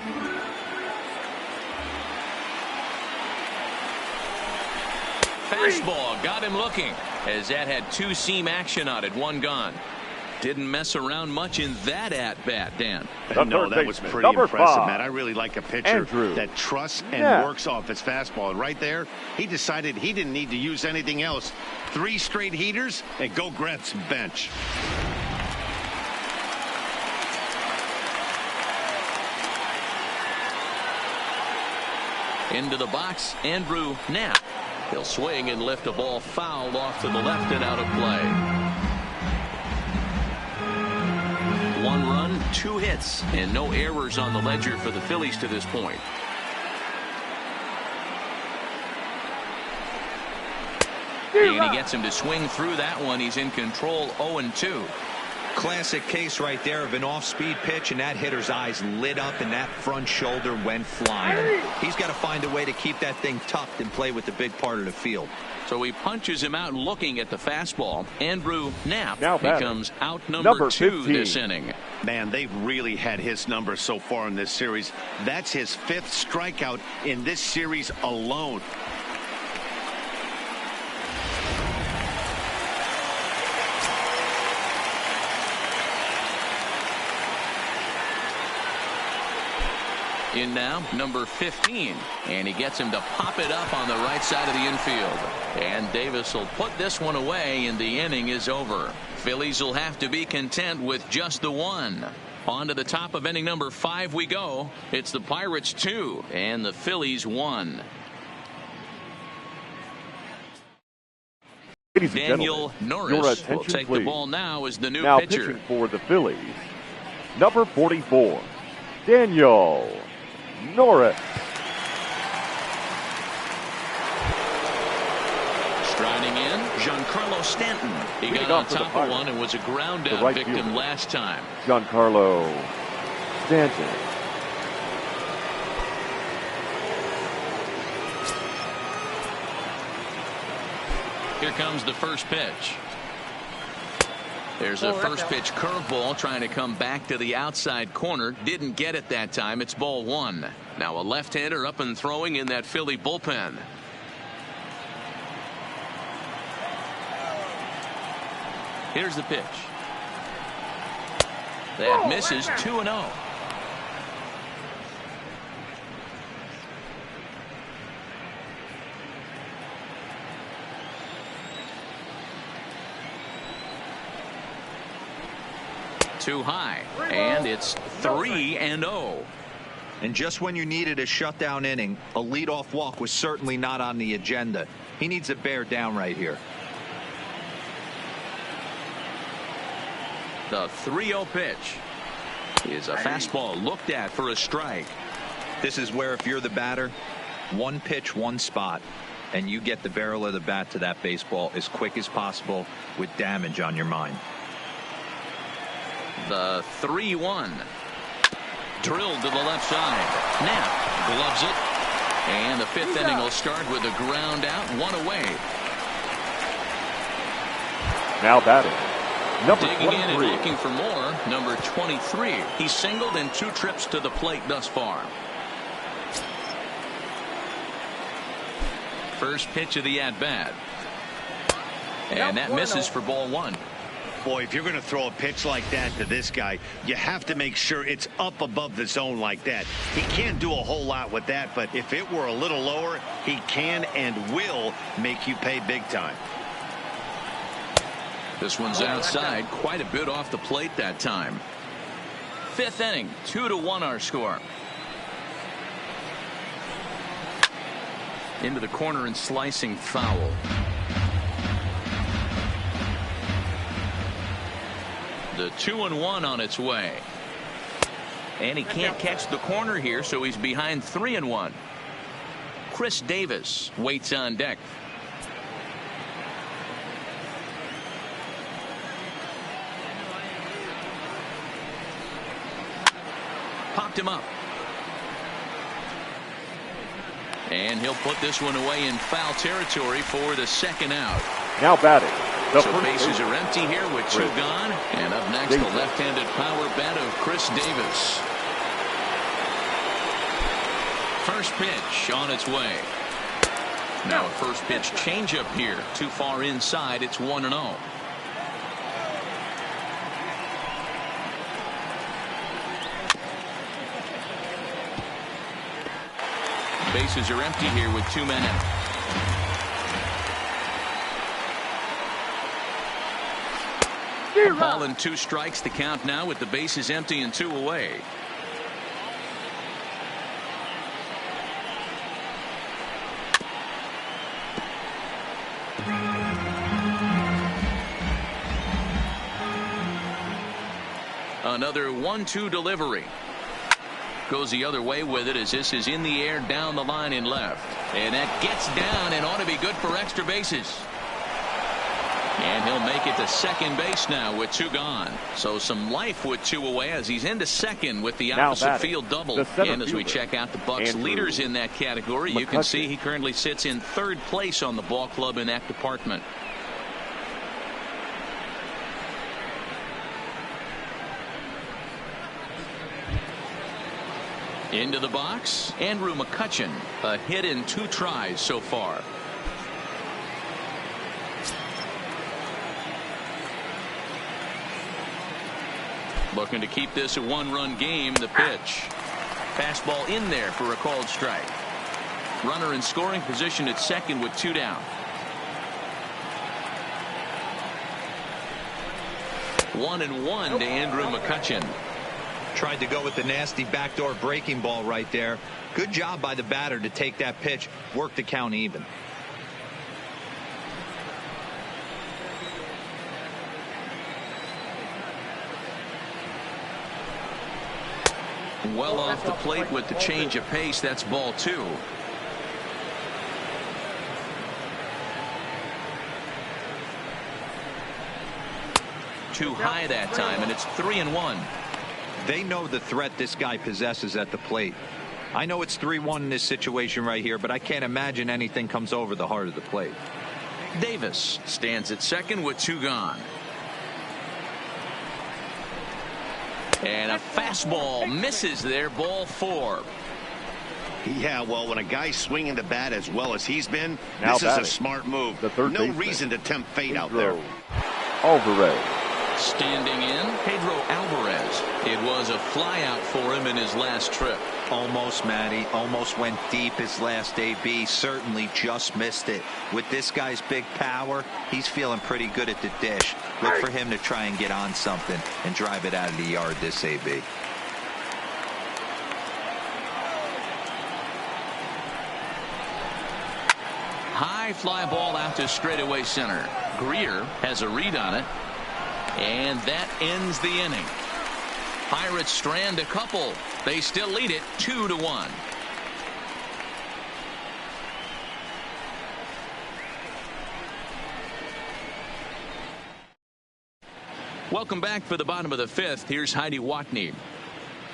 Speaker 1: Fastball got him looking, as that had two-seam action on it, one gone. Didn't mess around much in that at-bat, Dan.
Speaker 2: No, that was pretty impressive, Matt. I really like a pitcher that trusts and works off his fastball. And right there, he decided he didn't need to use anything else. 3 straight heaters and go grab some bench.
Speaker 1: Into the box, Andrew Knapp. He'll swing and lift a ball foul off to the left and out of play. 1 run, 2 hits, and no errors on the ledger for the Phillies to this point. And he gets him to swing through that one. He's in control, 0-2.
Speaker 4: Classic case right there of an off-speed pitch, and that hitter's eyes lit up and that front shoulder went flying. He's got to find a way to keep that thing tucked and play with the big part of the field.
Speaker 1: So he punches him out looking at the fastball. Andrew Knapp becomes out number 2 this inning.
Speaker 2: Man, they've really had his number so far in this series. That's his 5th strikeout in this series alone.
Speaker 1: In now, number 15, and he gets him to pop it up on the right side of the infield. And Davis will put this one away, and the inning is over. Phillies will have to be content with just the 1. On to the top of inning number 5 we go. It's the Pirates 2 and the Phillies 1. Daniel Norris will take the ball now as the new pitcher.
Speaker 3: Pitching for the Phillies, number 44, Daniel Norris.
Speaker 1: Striding in, Giancarlo Stanton. He got on top of one and was a ground out victim last time.
Speaker 3: Giancarlo Stanton.
Speaker 1: Here comes the first pitch. There's a first pitch curveball trying to come back to the outside corner. Didn't get it that time. It's ball 1. Now a left-hander up and throwing in that Philly bullpen. Here's the pitch. That misses, 2-0. Too high, and it's 3-0.
Speaker 4: And just when you needed a shutdown inning, a leadoff walk was certainly not on the agenda. He needs to bear down right here.
Speaker 1: The 3-0 pitch is a fastball looked at for a strike.
Speaker 4: This is where if you're the batter, 1 pitch, 1 spot, and you get the barrel of the bat to that baseball as quick as possible with damage on your mind.
Speaker 1: The 3-1 drilled to the left side. Knapp gloves it, and the 5th inning will start with a ground out, 1 away.
Speaker 3: Now batting, number
Speaker 1: digging
Speaker 3: 23.
Speaker 1: in and looking for more, number 23. He's singled in 2 trips to the plate thus far. First pitch of the at bat, and that misses for ball 1.
Speaker 2: Boy, if you're going to throw a pitch like that to this guy, you have to make sure it's up above the zone like that. He can't do a whole lot with that, but if it were a little lower, he can and will make you pay big time.
Speaker 1: This one's outside, quite a bit off the plate that time. Fifth inning, 2-1 our score. Into the corner and slicing foul. The 2-1 on its way. And he can't catch the corner here, so he's behind 3-1. Chris Davis waits on deck. Popped him up. And he'll put this one away in foul territory for the second out.
Speaker 3: Now batting.
Speaker 1: So bases are empty here with 2 gone. And up next, the left-handed power bat of Chris Davis. First pitch on its way. Now a first pitch changeup here. Too far inside. It's 1-0. Bases are empty here with 2 men out. Ball and 2 strikes to count now with the bases empty and 2 away. Another 1-2 delivery. Goes the other way with it as this is in the air down the line in left. And that gets down and ought to be good for extra bases. And he'll make it to second base now with 2 gone. So some life with 2 away as he's into second with the opposite field double. And as we check out the Bucs leaders in that category, you can see he currently sits in 3rd place on the ball club in that department. Into the box, Andrew McCutchen, a hit in 2 tries so far. Looking to keep this a 1-run game. The pitch. Fastball in there for a called strike. Runner in scoring position at second with 2 down. 1-1 to Andrew McCutchen.
Speaker 4: Tried to go with the nasty backdoor breaking ball right there. Good job by the batter to take that pitch, work the count even.
Speaker 1: Well off the plate with the change of pace. That's ball 2. Too high that time, and it's 3-1.
Speaker 4: They know the threat this guy possesses at the plate. I know it's 3-1 in this situation right here, but I can't imagine anything comes over the heart of the plate.
Speaker 1: Davis stands at second with 2 gone. And a fastball misses there, ball 4.
Speaker 2: Yeah, well, when a guy's swinging the bat as well as he's been, this is a smart move. No reason to tempt fate out there.
Speaker 3: Alvarez.
Speaker 1: Standing in, Pedro Alvarez. It was a flyout for him in his last trip.
Speaker 4: Almost, Matty. Almost went deep his last AB. Certainly just missed it. With this guy's big power, he's feeling pretty good at the dish. Look for him to try and get on something and drive it out of the yard this AB.
Speaker 1: High fly ball out to straightaway center. Greer has a read on it. And that ends the inning. Pirates strand a couple. They still lead it 2-1. Welcome back for the bottom of the 5th. Here's Heidi Watney.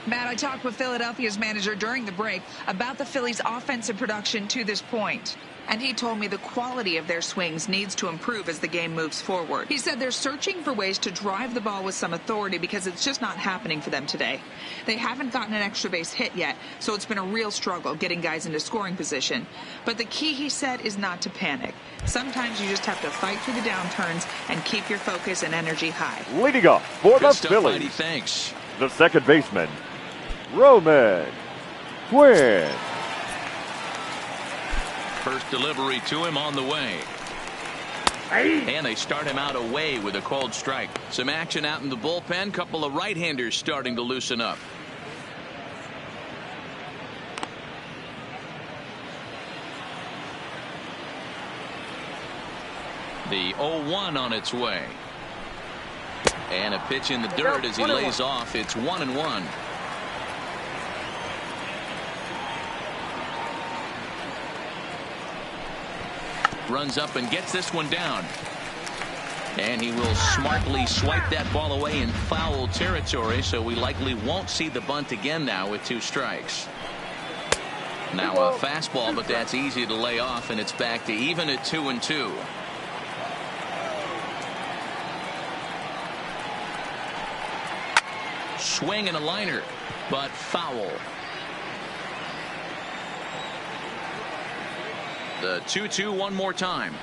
Speaker 6: Matt, I talked with Philadelphia's manager during the break about the Phillies' offensive production to this point. And he told me the quality of their swings needs to improve as the game moves forward. He said they're searching for ways to drive the ball with some authority because it's just not happening for them today. They haven't gotten an extra base hit yet, so it's been a real struggle getting guys into scoring position. But the key, he said, is not to panic. Sometimes you just have to fight through the downturns and keep your focus and energy high.
Speaker 3: Leading off for the
Speaker 1: Good stuff,
Speaker 3: Phillies,
Speaker 1: Heidi. Thanks.
Speaker 3: the second baseman, Roman Quinn.
Speaker 1: First delivery to him on the way. And they start him out away with a called strike. Some action out in the bullpen. Couple of right-handers starting to loosen up. The 0-1 on its way. And a pitch in the dirt as he lays off. It's 1-1. Runs up and gets this one down. And he will smartly swipe that ball away in foul territory, so we likely won't see the bunt again now with 2 strikes. Now a fastball, but that's easy to lay off, and it's back to even at 2-2. Swing and a liner, but foul. The 2-2 one more time.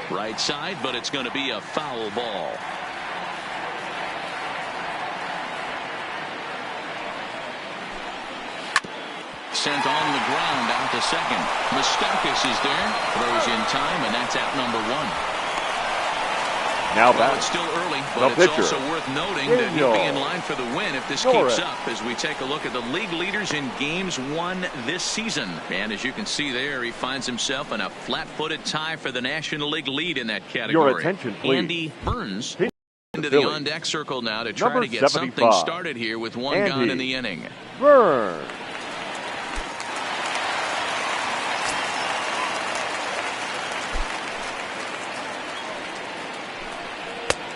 Speaker 1: Right side, but it's going to be a foul ball. Sent on the ground out to second. Mustakas is there. Throws in time, and that's out number 1.
Speaker 3: Now
Speaker 1: well, it's still early, but it's also worth noting that he'll be in line for the win if this keeps up as we take a look at the league leaders in games won this season. And as you can see there, he finds himself in a flat-footed tie for the National League lead in that category.
Speaker 3: Your attention, please.
Speaker 1: Andy Burns into the on-deck circle now to try to get something started here with 1 gone in the inning.
Speaker 3: Burns.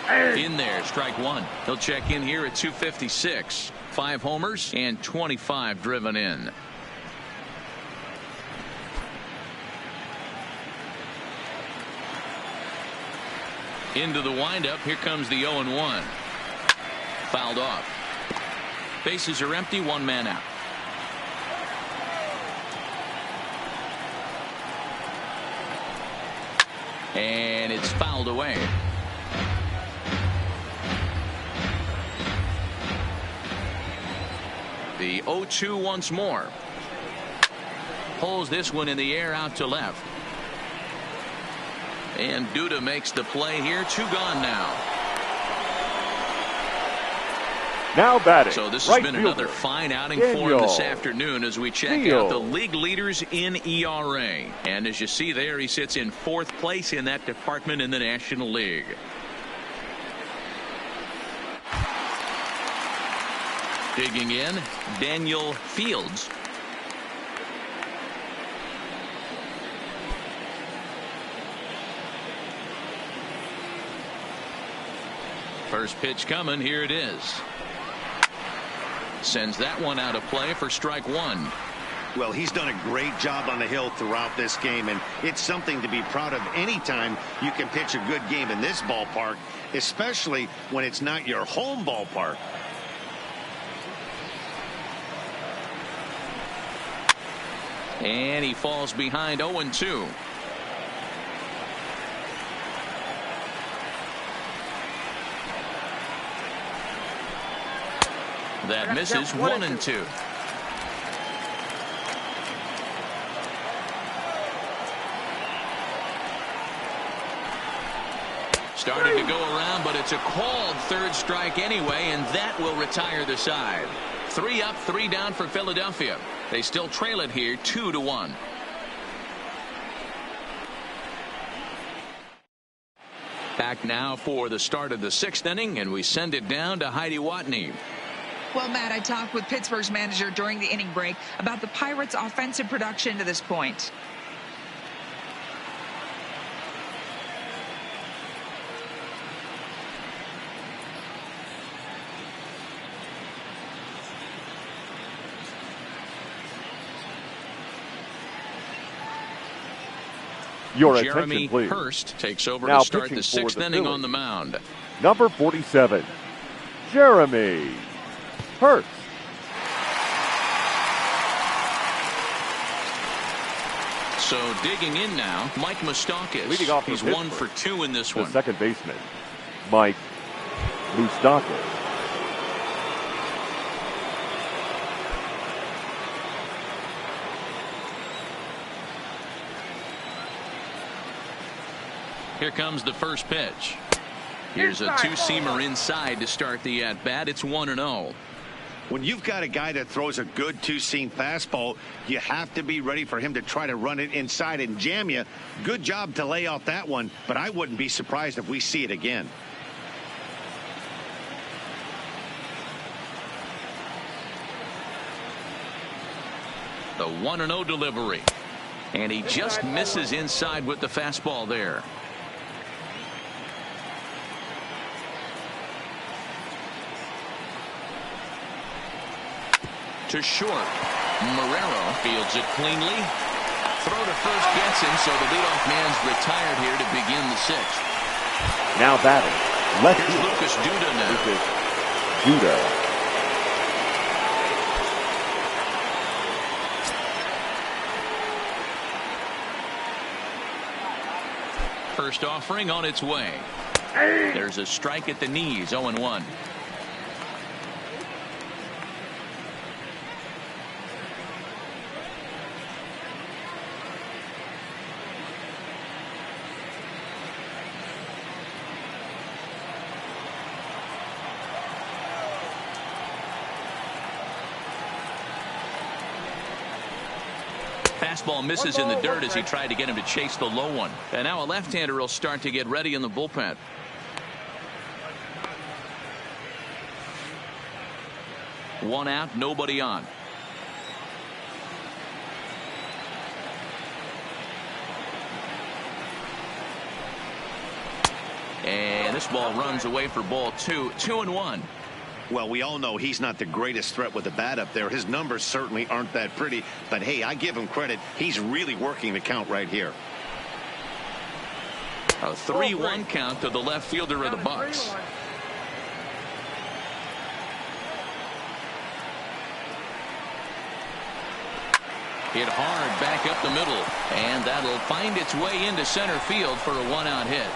Speaker 1: In there, strike 1. He'll check in here at 256. 5 homers and 25 driven in. Into the windup. Here comes the 0-1. Fouled off. Bases are empty. 1 man out. And it's fouled away. The 0-2 once more. Pulls this one in the air out to left. And Duda makes the play here. 2 gone now.
Speaker 3: Now batting.
Speaker 1: So this has been another fine outing for him this afternoon as we check out the league leaders in ERA. And as you see there, he sits in 4th place in that department in the National League. Digging in, Daniel Fields. First pitch coming. Here it is. Sends that one out of play for strike 1.
Speaker 2: Well, he's done a great job on the hill throughout this game, and it's something to be proud of anytime you can pitch a good game in this ballpark, especially when it's not your home ballpark.
Speaker 1: And he falls behind 0-2. That misses. 1-2. Starting to go around, but it's a called 3rd strike anyway, and that will retire the side. 3 up, 3 down for Philadelphia. They still trail it here 2-1. Back now for the start of the 6th inning, and we send it down to Heidi Watney.
Speaker 6: Well, Matt, I talked with Pittsburgh's manager during the inning break about the Pirates' offensive production to this point.
Speaker 3: Your
Speaker 1: Jeremy
Speaker 3: attention, please.
Speaker 1: Hurst takes over
Speaker 3: Now
Speaker 1: to start
Speaker 3: pitching
Speaker 1: the
Speaker 3: for
Speaker 1: sixth
Speaker 3: the
Speaker 1: inning
Speaker 3: Phillies.
Speaker 1: on the mound.
Speaker 3: Number 47, Jeremy Hurst.
Speaker 1: So digging in now, Mike Moustakas.
Speaker 3: Leading off for
Speaker 1: He's
Speaker 3: Pittsburgh,
Speaker 1: 1 for 2 in this
Speaker 3: the
Speaker 1: one.
Speaker 3: second baseman, Mike Moustakas.
Speaker 1: Here comes the first pitch. Here's a two-seamer inside to start the at-bat. It's 1-0.
Speaker 2: When you've got a guy that throws a good two-seam fastball, you have to be ready for him to try to run it inside and jam you. Good job to lay off that one, but I wouldn't be surprised if we see it again.
Speaker 1: The 1-0 delivery. And he just misses inside with the fastball there. To short. Marrero fields it cleanly. Throw to first gets him, so the leadoff man's retired here to begin the sixth.
Speaker 3: Now batting, left
Speaker 1: Here's
Speaker 3: field.
Speaker 1: Lucas Duda now.
Speaker 3: Lucas Duda.
Speaker 1: First offering on its way. There's a strike at the knees, 0-1. Fastball misses in the dirt as he tried to get him to chase the low one. And now a left-hander will start to get ready in the bullpen. One out, nobody on. And this ball runs away for ball 2. 2-1.
Speaker 2: Well, we all know he's not the greatest threat with the bat up there. His numbers certainly aren't that pretty. But, hey, I give him credit. He's really working the count right here.
Speaker 1: A 3-1 count to the left fielder of the Bucks. Hit hard back up the middle. And that'll find its way into center field for a one-out hit.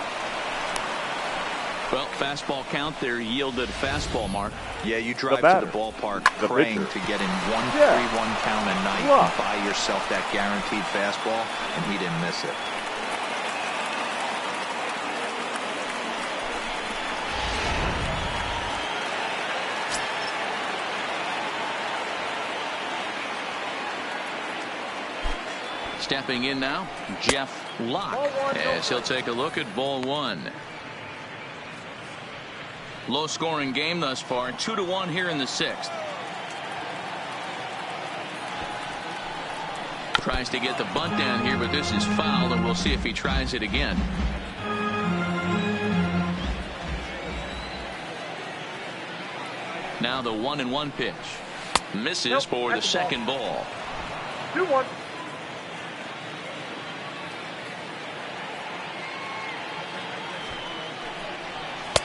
Speaker 1: Well, fastball count there yielded fastball, Mark.
Speaker 4: Yeah, you drive to the ballpark praying to get in 1-3-1 count a night and buy yourself that guaranteed fastball, and he didn't miss it.
Speaker 1: Stepping in now, Jeff Locke, as he'll take a look at ball 1. Low scoring game thus far, 2-1 here in the sixth. Tries to get the bunt down here, but this is fouled, and we'll see if he tries it again. Now the 1-1 pitch. Misses for the second ball.
Speaker 5: 2-1.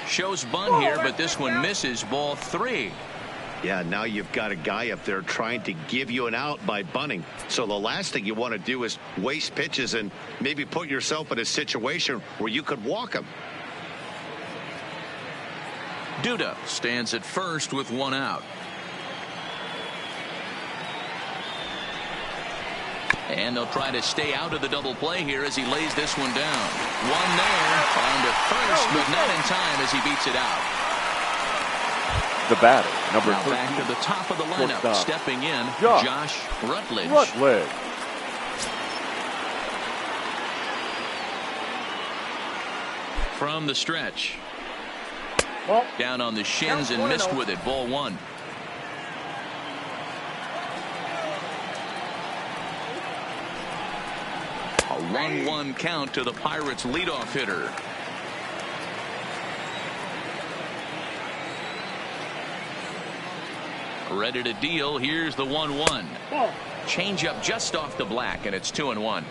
Speaker 1: Shows bunt here, but this one misses, ball 3.
Speaker 2: Yeah, now you've got a guy up there trying to give you an out by bunting. So the last thing you want to do is waste pitches and maybe put yourself in a situation where you could walk him.
Speaker 1: Duda stands at first with one out. And they'll try to stay out of the double play here as he lays this one down. One there on to first, but not in time as he beats it out.
Speaker 3: The batter, number
Speaker 1: Now
Speaker 3: 13.
Speaker 1: back to the top of the lineup,
Speaker 3: Shortstop.
Speaker 1: stepping in,
Speaker 3: Josh
Speaker 1: Rutledge.
Speaker 3: Rutledge.
Speaker 1: From the stretch.
Speaker 5: Well,
Speaker 1: Down on the shins and missed with it, ball 1. A 1-1 count to the Pirates leadoff hitter. Ready to deal. Here's the 1-1. Change up just off the black, and it's 2-1.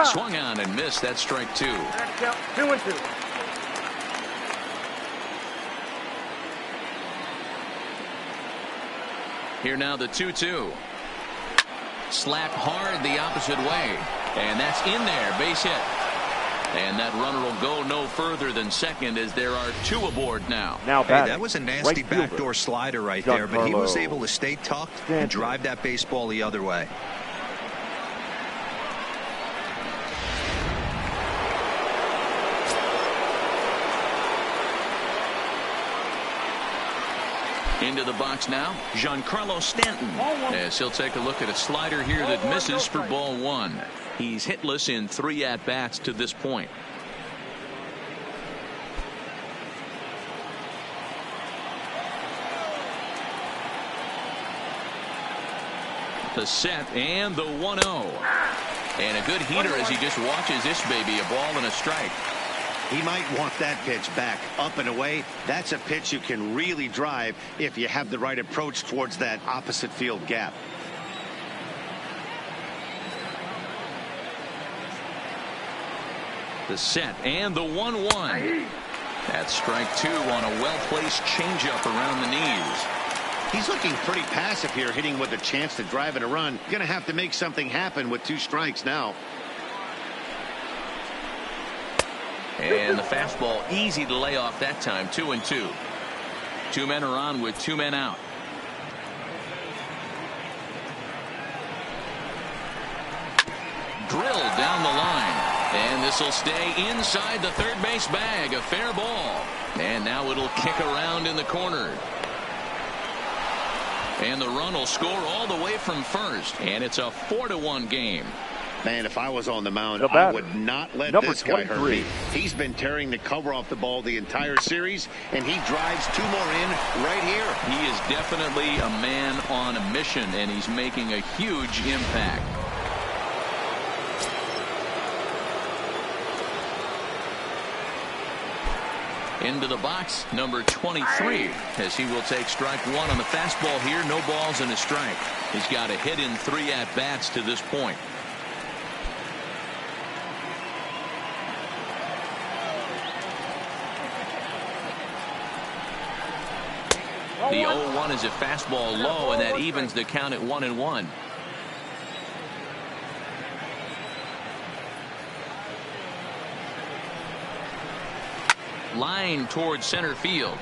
Speaker 1: Swung on and missed. That's strike 2.
Speaker 5: Next count, 2-2.
Speaker 1: Here now the 2-2. Slapped hard the opposite way. And that's in there. Base hit. And that runner will go no further than second as there are 2 aboard now.
Speaker 4: Hey, that was a nasty backdoor slider right there, but he was able to stay tucked and drive that baseball the other way.
Speaker 1: Into the box now, Giancarlo Stanton, as he'll take a look at a slider here that misses for ball 1. He's hitless in 3 at-bats to this point. The set and the 1-0. And a good heater as he just watches this baby, a ball and a strike.
Speaker 2: He might want that pitch back, up and away. That's a pitch you can really drive if you have the right approach towards that opposite field gap.
Speaker 1: The set and the 1-1. That's strike 2 on a well-placed changeup around the knees.
Speaker 2: He's looking pretty passive here, hitting with a chance to drive in a run. Going to have to make something happen with 2 strikes now.
Speaker 1: And the fastball easy to lay off that time. 2-2. 2 men are on with 2 men out. Drilled down the line. And this will stay inside the third base bag. A fair ball. And now it'll kick around in the corner. And the run will score all the way from first. And it's a 4-1 game.
Speaker 2: Man, if I was on the mound, I would not let this guy hurt me. He's been tearing the cover off the ball the entire series, and he drives 2 more in right here.
Speaker 1: He is definitely a man on a mission, and he's making a huge impact. Into the box, number 23, as he will take strike 1 on the fastball here. No balls and a strike. He's got a hit in 3 at-bats to this point. The 0-1 is a fastball low, and that evens the count at 1-1. Line towards center field.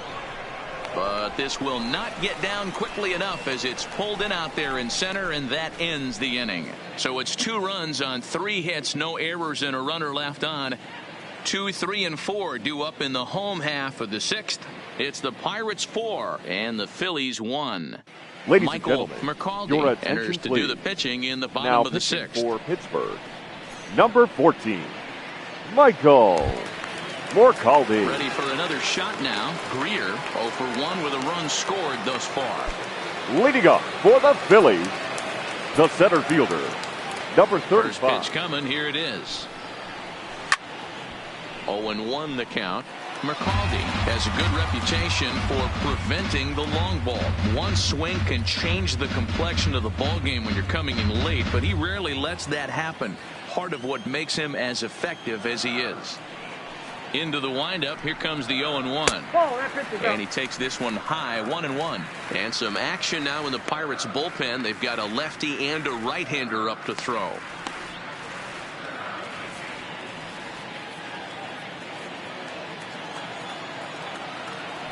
Speaker 1: But this will not get down quickly enough as it's pulled in out there in center, and that ends the inning. So it's 2 runs on 3 hits, no errors, and a runner left on. 2, 3, and 4 due up in the home half of the 6th. It's the Pirates 4 and the Phillies 1.
Speaker 3: Ladies
Speaker 1: Michael
Speaker 3: and gentlemen,
Speaker 1: McCaldy enters to do the pitching in the bottom of the 6th.
Speaker 3: For Pittsburgh, number 14, Michael McCaldy.
Speaker 1: Ready for another shot now. Greer 0 for 1 with a run scored thus far.
Speaker 3: Leading up for the Phillies, the center fielder, number 35.
Speaker 1: First pitch coming. Here it is. 0-1 the count. McCaldy has a good reputation for preventing the long ball. One swing can change the complexion of the ball game when you're coming in late, but he rarely lets that happen. Part of what makes him as effective as he is. Into the windup. Here comes the 0-1. And he takes this one high. 1-1. And some action now in the Pirates bullpen. They've got a lefty and a right-hander up to throw.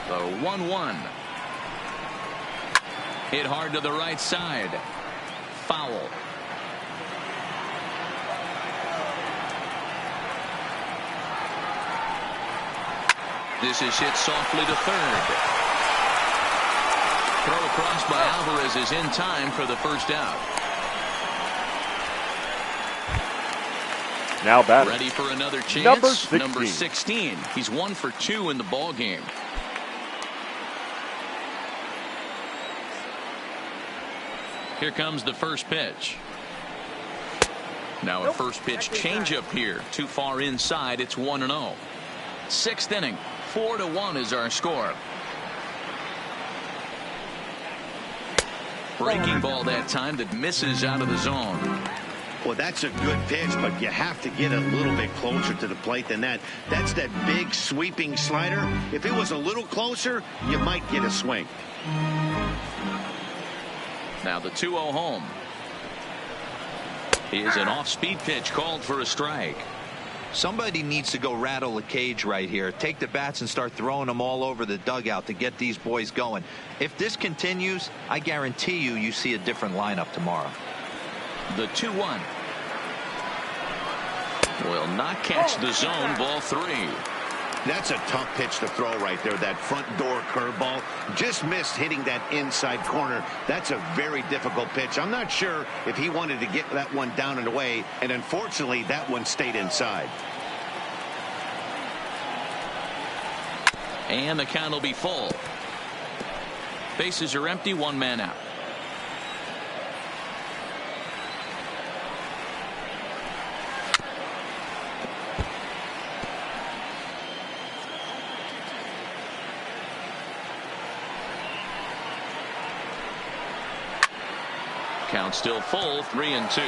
Speaker 1: The 1-1. Hit hard to the right side. Foul. This is hit softly to third. Throw across by Alvarez is in time for the first out.
Speaker 3: Now batting.
Speaker 1: Ready for another chance.
Speaker 3: Number
Speaker 1: 16. He's 1 for 2 in the ball game. Here comes the first pitch. Now a first pitch changeup here. Too far inside. It's 1-0. 6th inning. 4-1 is our score. Breaking ball that time that misses out of the zone.
Speaker 2: Well, that's a good pitch, but you have to get a little bit closer to the plate than that. That's that big sweeping slider. If it was a little closer, you might get a swing.
Speaker 1: Now the 2-0 home. Is an off-speed pitch called for a strike.
Speaker 4: Somebody needs to go rattle a cage right here. Take the bats and start throwing them all over the dugout to get these boys going. If this continues, I guarantee you see a different lineup tomorrow.
Speaker 1: The 2-1 will not catch the zone. Ball 3.
Speaker 2: That's a tough pitch to throw right there. That front door curveball just missed hitting that inside corner. That's a very difficult pitch. I'm not sure if he wanted to get that one down and away, and unfortunately that one stayed inside.
Speaker 1: And the count will be full. Bases are empty, 1 man out. Count still full, 3-2.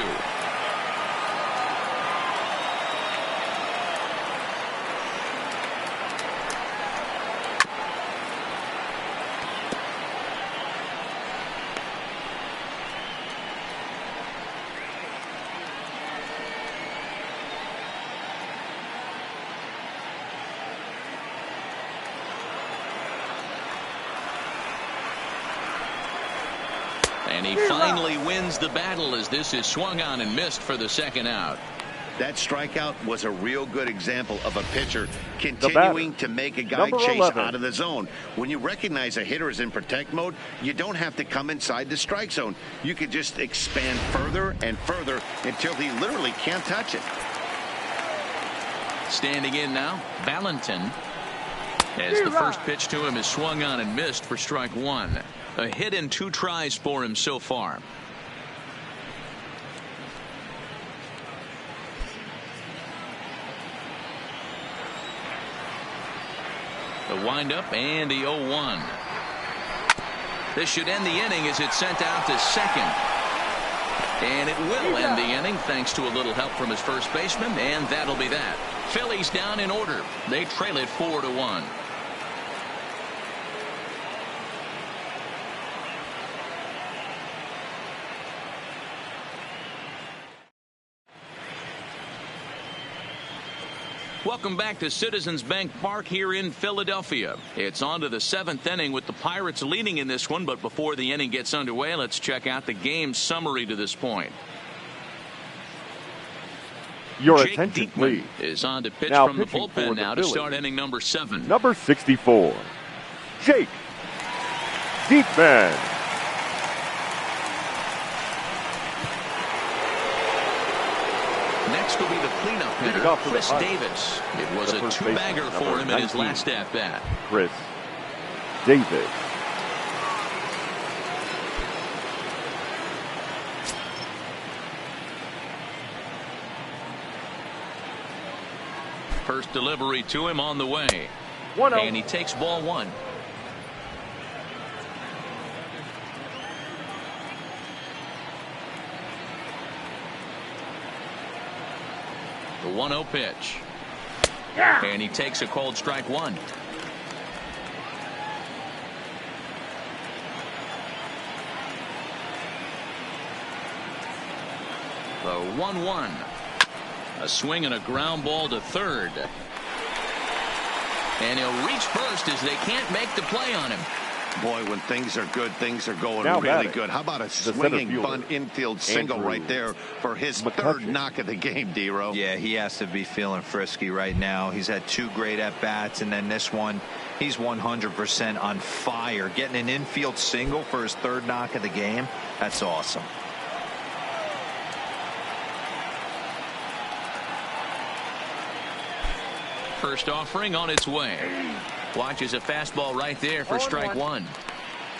Speaker 1: And he finally wins the battle as this is swung on and missed for the 2nd out.
Speaker 2: That strikeout was a real good example of a pitcher continuing to make a guy chase
Speaker 3: 11.
Speaker 2: out of the zone. When you recognize a hitter is in protect mode, you don't have to come inside the strike zone. You can just expand further and further until he literally can't touch it.
Speaker 1: Standing in now, Valentin. As the first pitch to him is swung on and missed for strike 1. A hit and 2 tries for him so far. The windup and the 0-1. This should end the inning as it's sent out to second. And it will end the inning thanks to a little help from his first baseman, and that'll be that. Phillies down in order. They trail it 4-1. Welcome back to Citizens Bank Park here in Philadelphia. It's on to the 7th inning with the Pirates leading in this one, but before the inning gets underway, let's check out the game summary to this point.
Speaker 3: Your
Speaker 1: Jake
Speaker 3: attention,
Speaker 1: Diekman
Speaker 3: please.
Speaker 1: is on to pitch
Speaker 3: Now
Speaker 1: from the
Speaker 3: pitching
Speaker 1: bullpen
Speaker 3: for the
Speaker 1: now to
Speaker 3: Phillies.
Speaker 1: start inning number 7.
Speaker 3: Number 64, Jake Diekman.
Speaker 1: Next will be the cleanup
Speaker 3: Leading
Speaker 1: hitter,
Speaker 3: off for the
Speaker 1: Chris
Speaker 3: Pirates.
Speaker 1: Davis. It was
Speaker 3: The
Speaker 1: a
Speaker 3: first
Speaker 1: 2-bagger
Speaker 3: baseman,
Speaker 1: for
Speaker 3: number
Speaker 1: him in his
Speaker 3: 19.
Speaker 1: last at-bat.
Speaker 3: Chris Davis.
Speaker 1: First delivery to him on the way.
Speaker 3: 1-0.
Speaker 1: And he takes ball 1. The 1-0 pitch. And he takes a cold strike 1. The 1-1. A swing and a ground ball to third. And he'll reach first as they can't make the play on him.
Speaker 2: Boy, when things are good, things are going
Speaker 3: Now
Speaker 2: really
Speaker 3: batting,
Speaker 2: good. How about a
Speaker 3: center
Speaker 2: swinging
Speaker 3: fielder,
Speaker 2: bunt infield single
Speaker 3: Andrew
Speaker 2: right there for his
Speaker 3: McCutcheon.
Speaker 2: 3rd knock of the game, D-Row?
Speaker 4: Yeah, he has to be feeling frisky right now. He's had 2 great at-bats, and then this one, he's 100% on fire. Getting an infield single for his 3rd knock of the game, that's awesome.
Speaker 1: First offering on its way. Watches a fastball right there for strike 1.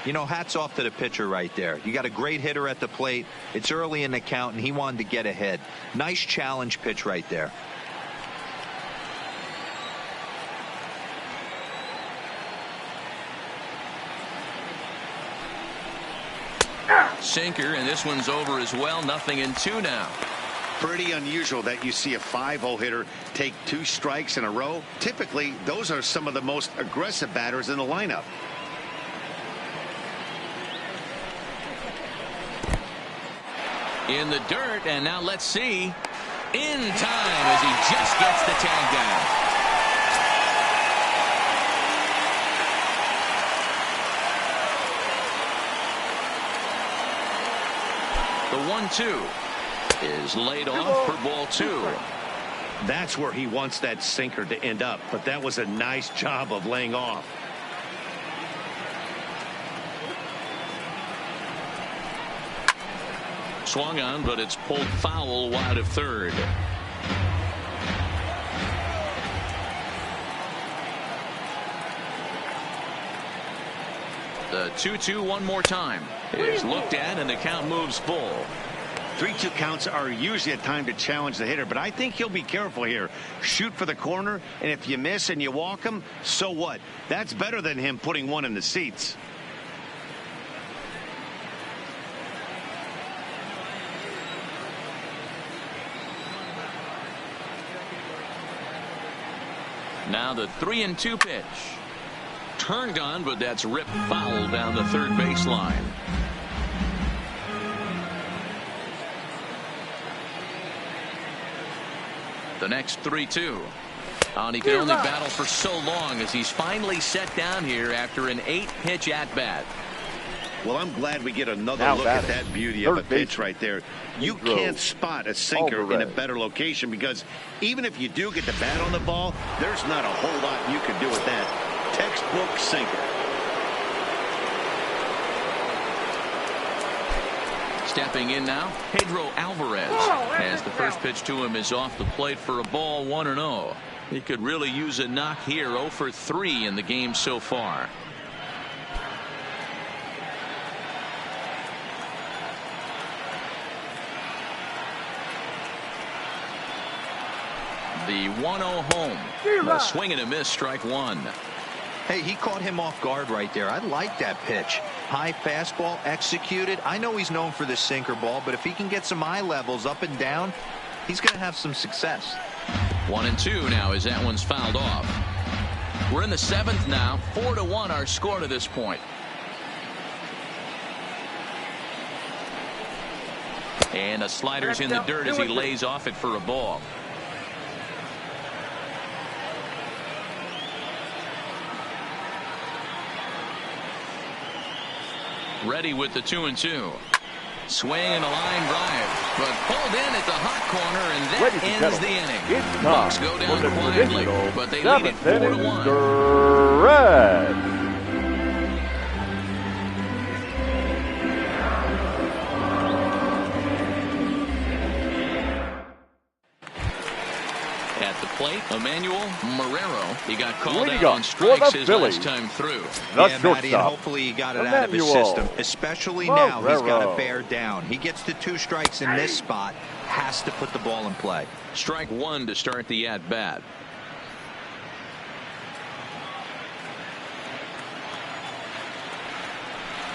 Speaker 4: You know, hats off to the pitcher right there. You got a great hitter at the plate. It's early in the count, and he wanted to get ahead. Nice challenge pitch right there.
Speaker 1: Sinker, and this one's over as well. 0-2 now.
Speaker 2: pretty unusual that you see a 5-0 hitter take 2 strikes in a row. Typically, those are some of the most aggressive batters in the lineup.
Speaker 1: In the dirt, and now let's see. In time as he just gets the tag down. The 1-2 is laid off for ball 2.
Speaker 2: That's where he wants that sinker to end up, but that was a nice job of laying off.
Speaker 1: Swung on, but it's pulled foul wide of third. The 2-2 one more time is looked at, and the count moves full.
Speaker 2: 3-2 counts are usually a time to challenge the hitter, but I think he'll be careful here. Shoot for the corner, and if you miss and you walk him, so what? That's better than him putting one in the seats.
Speaker 1: Now the 3-2 pitch. Turned on, but that's ripped foul down the third baseline. The next 3-2. And he can only battle for so long as he's finally set down here after an 8-pitch at-bat.
Speaker 2: Well, I'm glad we get another look at that beauty of a pitch right there. You can't spot a sinker in a better location because even if you do get the bat on the ball, there's not a whole lot you can do with that. Textbook sinker.
Speaker 1: Stepping in now, Pedro Alvarez, as the first pitch to him is off the plate for a ball, 1-0. He could really use a knock here. 0 for 3 in the game so far. The 1-0 home. A swing and a miss, strike 1.
Speaker 4: Hey, he caught him off guard right there. I like that pitch. High fastball executed. I know he's known for the sinker ball, but if he can get some eye levels up and down, he's going to have some success.
Speaker 1: 1-2 now as that one's fouled off. We're in the 7th now. 4-1 our score to this point. And the slider's in the dirt as he lays off it for a ball. Ready with the 2-2. Swing and a line drive, but pulled in at the hot corner, and that ends the inning. Bucks go down quietly, but they lead it 4-1.
Speaker 3: Red.
Speaker 1: At the plate, Emmanuel Marrero. He got called out on strikes his last time through.
Speaker 4: Yeah, Matty, and hopefully he got it out of his system. Especially now, he's got to bear down. He gets to 2 strikes in this spot, has to put the ball in play.
Speaker 1: Strike 1 to start the at-bat.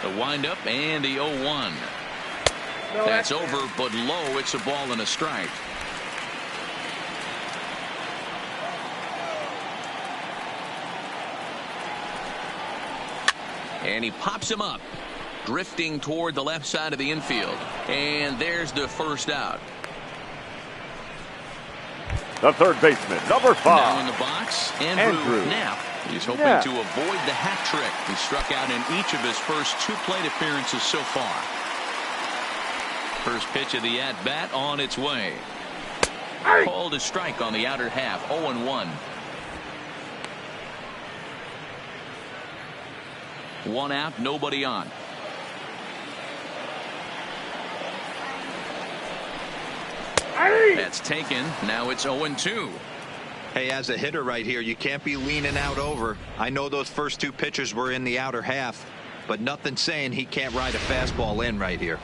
Speaker 1: The windup and the 0-1. That's over, but low. It's a ball and a strike. And he pops him up, drifting toward the left side of the infield. And there's the first out.
Speaker 3: The third baseman, number 5.
Speaker 1: Now in the box, Andrew Knapp. He's hoping to avoid the hat trick. He struck out in each of his first 2 plate appearances so far. First pitch of the at-bat on its way. Called a strike on the outer half, 0-1. 1 out, nobody on. That's taken. Now it's 0-2.
Speaker 4: Hey, as a hitter right here, you can't be leaning out over. I know those first 2 pitches were in the outer half, but nothing saying he can't ride a fastball in right here.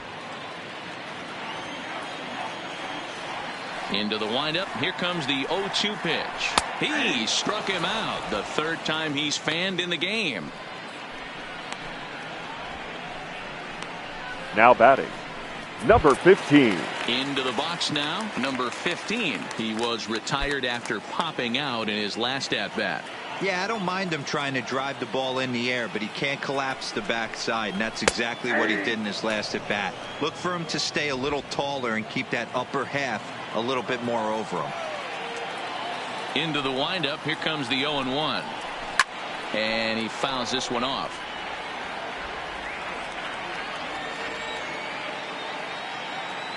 Speaker 1: Into the windup. Here comes the 0-2 pitch. He struck him out. The 3rd time he's fanned in the game.
Speaker 3: Now batting, number 15.
Speaker 1: Into the box now, number 15. He was retired after popping out in his last at-bat.
Speaker 4: Yeah, I don't mind him trying to drive the ball in the air, but he can't collapse the backside, and that's exactly what he did in his last at-bat. Look for him to stay a little taller and keep that upper half a little bit more over him.
Speaker 1: Into the windup, here comes the 0-1. And he fouls this one off.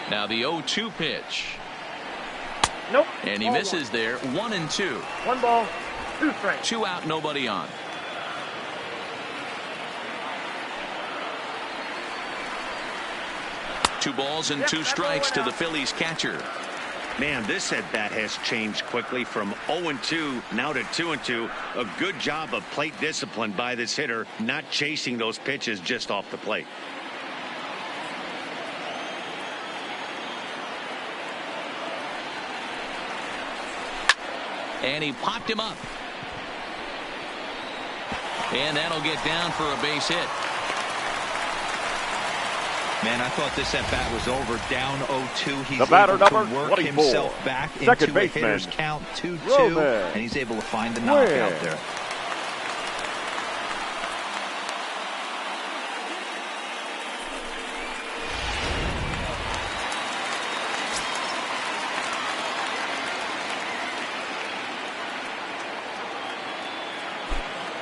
Speaker 1: Now the 0-2 pitch.
Speaker 5: Nope.
Speaker 1: And he misses there. 1-2.
Speaker 5: 1 ball, 2 strikes.
Speaker 1: 2 out, nobody on. Two balls and 2 strikes to the Phillies catcher.
Speaker 2: Man, this at-bat has changed quickly from 0-2 now to 2-2. A good job of plate discipline by this hitter, not chasing those pitches just off the plate.
Speaker 1: And he popped him up. And that'll get down for a base hit.
Speaker 4: Man, I thought this at-bat was over. Down 0-2. He's
Speaker 3: the batter,
Speaker 4: able to
Speaker 3: number
Speaker 4: work
Speaker 3: 24.
Speaker 4: himself back
Speaker 3: Second
Speaker 4: into a
Speaker 3: baseman,
Speaker 4: hitter's count 2-2.
Speaker 3: Roman.
Speaker 4: And he's able to find the knockout there.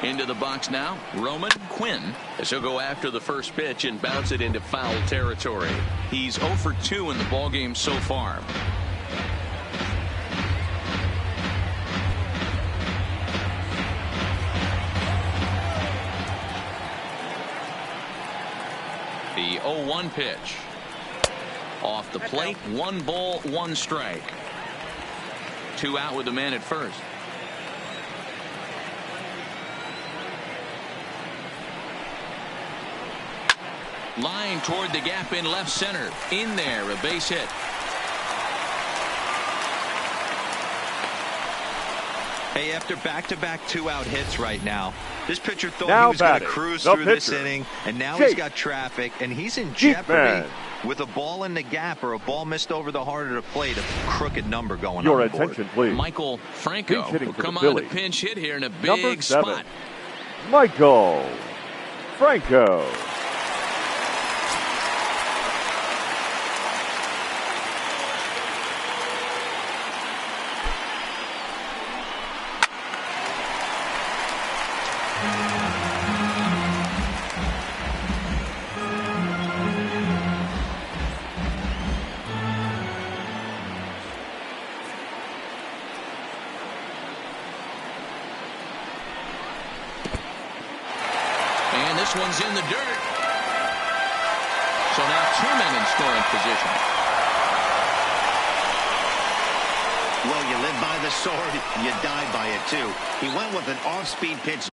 Speaker 1: Into the box now, Roman Quinn, as he'll go after the first pitch and bounce it into foul territory. He's 0 for 2 in the ballgame so far. The 0-1 pitch. Off the plate, 1 ball, 1 strike. 2 out with the man at first. Line toward the gap in left center. In there, a base hit.
Speaker 4: Hey, after back-to-back 2-out hits right now, this pitcher thought
Speaker 3: now
Speaker 4: he was going to
Speaker 3: batting,
Speaker 4: cruise
Speaker 3: the
Speaker 4: through this
Speaker 3: pitcher,
Speaker 4: inning, and now
Speaker 3: Jake.
Speaker 4: he's got traffic, and he's in
Speaker 3: Jeep
Speaker 4: jeopardy
Speaker 3: man.
Speaker 4: with a ball in the gap or a ball missed over the heart of the plate, a crooked number going
Speaker 3: Your
Speaker 4: on the board.
Speaker 3: attention, please.
Speaker 1: Michael Franco
Speaker 3: Pinch hitting
Speaker 1: will
Speaker 3: for the
Speaker 1: come on to
Speaker 3: Phillies.
Speaker 1: pinch hit here in a
Speaker 3: Number
Speaker 1: big
Speaker 3: 7,
Speaker 1: spot.
Speaker 3: Michael Franco.
Speaker 1: And this one's in the dirt. So now 2 men in scoring position.
Speaker 2: Well, you live by the sword, you die by it too. He went with an off-speed pitch.